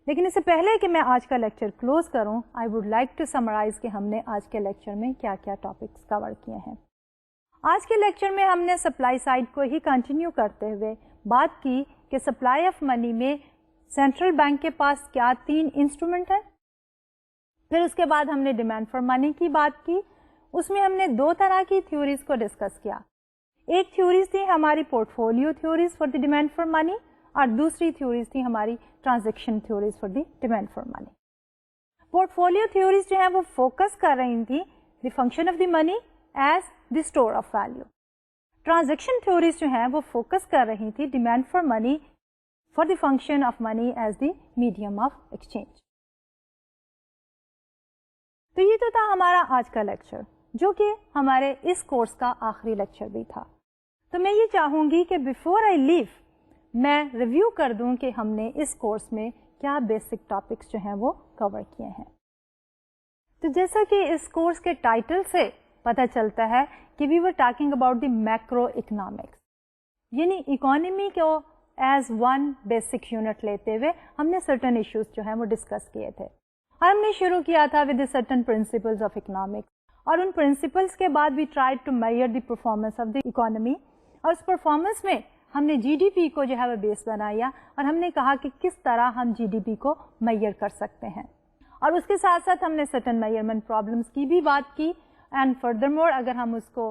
Speaker 1: लेकिन इससे पहले कि मैं आज का लेक्चर क्लोज करूं, I would like to summarize कि हमने आज के लेक्चर में क्या क्या टॉपिक्स कवर किए हैं. आज के लेक्चर में हमने सप्लाई साइड को ही कंटिन्यू करते हुए बात की कि सप्लाई ऑफ मनी में सेंट्रल बैंक के पास क्या 3 इंस्ट्रूमेंट हैं. फिर उसके बाद हमने डिमांड फॉर मनी की बात की. उसमें हमने 2 तरह की थ्योरीज को डिस्कस किया. एक थ्योरीज थी हमारी portfolio theories for the demand for money और दूसरी थ्योरीज थी हमारी transaction theories for the demand for money. Portfolio theories जो है वो फोकस कर रही थी the function of the money as the store of value. Transaction theories जो है वो फोकस कर रही थी demand for money for the function of money as the medium of exchange. तो ये तो था हमारा आज का लेक्चर जो कि हमारे इस कोर्स का आखिरी लेक्चर भी था. तो मैं ये चाहूंगी कि बिफोर आई लीव मैं रिव्यू कर दूं कि हमने इस कोर्स में क्या बेसिक टॉपिक्स जो हैं वो कवर किए हैं. तो जैसा कि इस कोर्स के टाइटल से पता चलता है कि we were talking about the macroeconomics, यानी इकोनॉमी को एज वन बेसिक यूनिट लेते हुए हमने सर्टन इश्यूज जो हैं वो डिस्कस किए थे. और हमने शुरू किया था with certain principles of economics और उन प्रिंसिपल्स के बाद we tried to measure the performance of the economy. और उस परफॉर्मेंस में हमने जीडीपी को जो है वो बेस बनाया और हमने कहा कि किस तरह हम जीडीपी को मेजर कर सकते हैं. और उसके साथ साथ हमने सर्टन मेजरमेंट प्रॉब्लम्स की भी बात की. एंड फर्दरमोर अगर हम उसको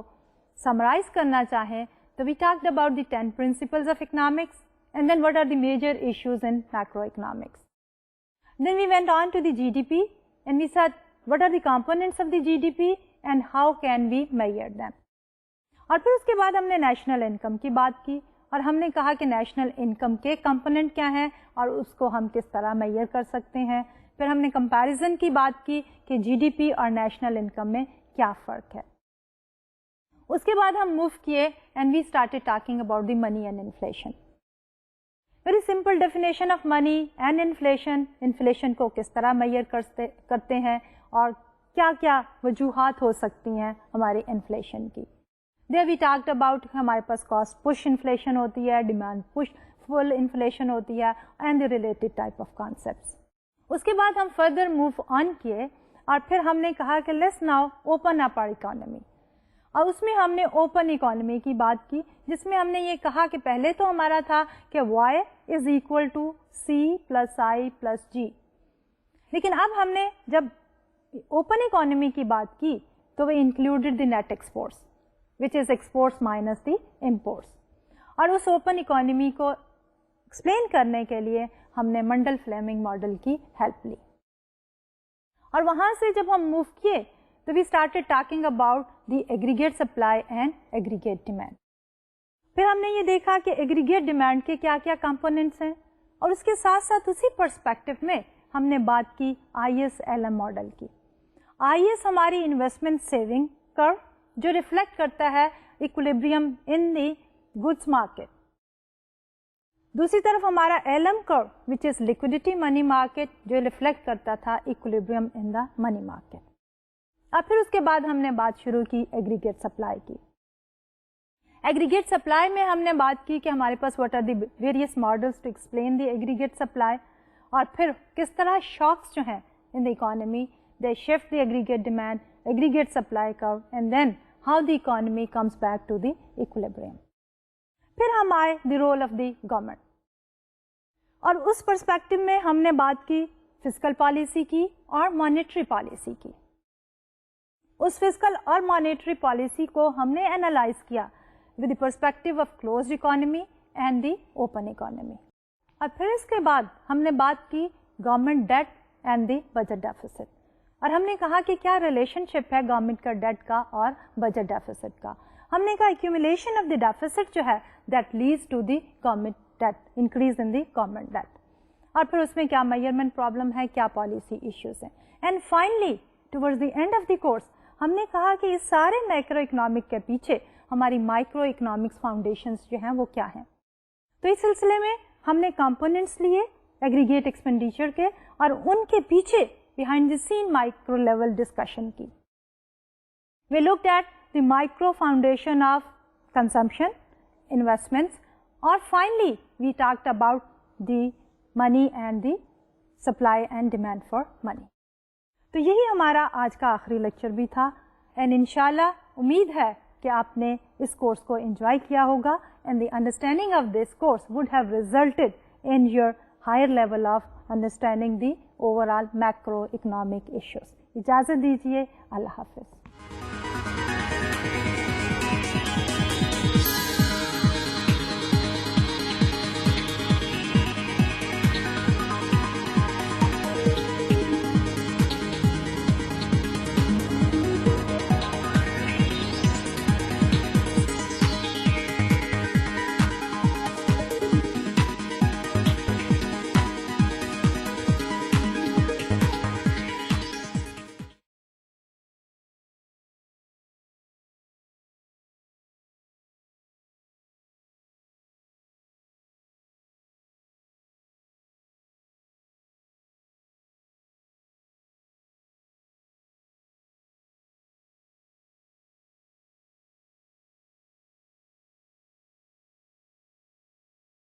Speaker 1: समराइज करना चाहें तो we talked about the 10 principles of economics and then what are the major issues in macroeconomics. Then we went on to the GDP and we said what are the components of the GDP and how can we measure them. और फिर उसके बाद हमने national income की बात की और हमने कहा कि नेशनल इनकम के कंपोनेंट क्या हैं और उसको हम किस तरह मेजर कर सकते हैं. फिर हमने कंपैरिजन की बात की कि जीडीपी और नेशनल इनकम में क्या फर्क है. उसके बाद हम मूव किए and we started talking about the money and inflation. Very simple definition of money and inflation. Inflation को किस तरह मेजर करते हैं और क्या क्या वजूहात हो सकती हैं हमारे इन्फ्लेशन की. देयर वी टॉक्ड अबाउट हमारे पास कॉस्ट पुश इन्फ्लेशन होती है, डिमांड पुश फुल इन्फ्लेशन होती है and the related type of concepts. उसके बाद हम फर्दर मूव ऑन किए और फिर हमने कहा कि let's now open up our economy. और उसमें हमने ओपन इकोनॉमी की बात की जिसमें हमने ये कहा कि पहले तो हमारा था कि y is equal to C plus I plus G. लेकिन अब हमने जब ओपन इकोनॉमी की बात की तो we included the net exports which is exports minus the imports. और उस ओपन इकोनॉमी को एक्सप्लेन करने के लिए हमने मंडल फ्लेमिंग मॉडल की हेल्प ली. और वहां से जब हम मूव किए तो we started talking about the aggregate supply and aggregate demand. फिर हमने ये देखा कि एग्रीगेट डिमांड के क्या क्या कंपोनेंट्स हैं और उसके साथ साथ उसी पर्सपेक्टिव में हमने बात की ISLM मॉडल की. IS हमारी इन्वेस्टमेंट सेविंग कर्व जो रिफ्लेक्ट करता है equilibrium in the goods market. दूसरी तरफ हमारा LM curve which is liquidity money market जो रिफ्लेक्ट करता था equilibrium in the money market. अब फिर उसके बाद हमने बात शुरू की एग्रीगेट सप्लाई की. एग्रीगेट सप्लाई में हमने बात की कि हमारे पास what are the various models to explain the aggregate supply और फिर किस तरह शॉक्स जो हैं in the economy they shift the aggregate demand, aggregate supply curve and then how the economy comes back to the equilibrium. फिर हम आए the role of the government और उस पर्सपेक्टिव में हमने बात की फिस्कल पॉलिसी की और मॉनेटरी पॉलिसी की. उस फिस्कल और मॉनेटरी पॉलिसी को हमने एनालाइज किया with the perspective of closed economy and the open economy. और फिर इसके बाद हमने बात की government debt and the budget deficit और हमने कहा कि क्या रिलेशनशिप है गवर्नमेंट का डेट का और बजट डेफिसिट का. हमने कहा एक्यूमुलेशन ऑफ द डेफिसिट जो है that leads to the government debt, increase in the government debt, اور پھر اس میں کیا میجرمنٹ پرابلم ہے, کیا پالیسی ایشوز ہیں. And finally towards the end of the course ہم نے کہا کہ اس سارے میکرو اکنامک کے پیچھے ہماری مائکرو اکنامکس فاؤنڈیشنز جو ہیں وہ کیا ہیں. تو اس سلسلے میں ہم نے کمپوننٹس لیے ایگریگیٹ ایکسپینڈیچر کے, اور ان کے پیچھے behind the scene micro level discussion کی. We looked at the micro foundation of consumption, investments, or finally we talked about the money and the supply and demand for money. تو یہی ہمارا آج کا آخری لیکچر بھی تھا, اینڈ انشاءاللہ امید ہے کہ آپ نے اس کورس کو انجوائے کیا ہوگا, and the understanding of this course would have resulted in your higher level of understanding the overall macroeconomic issues. اجازت دیجیے, اللہ حافظ.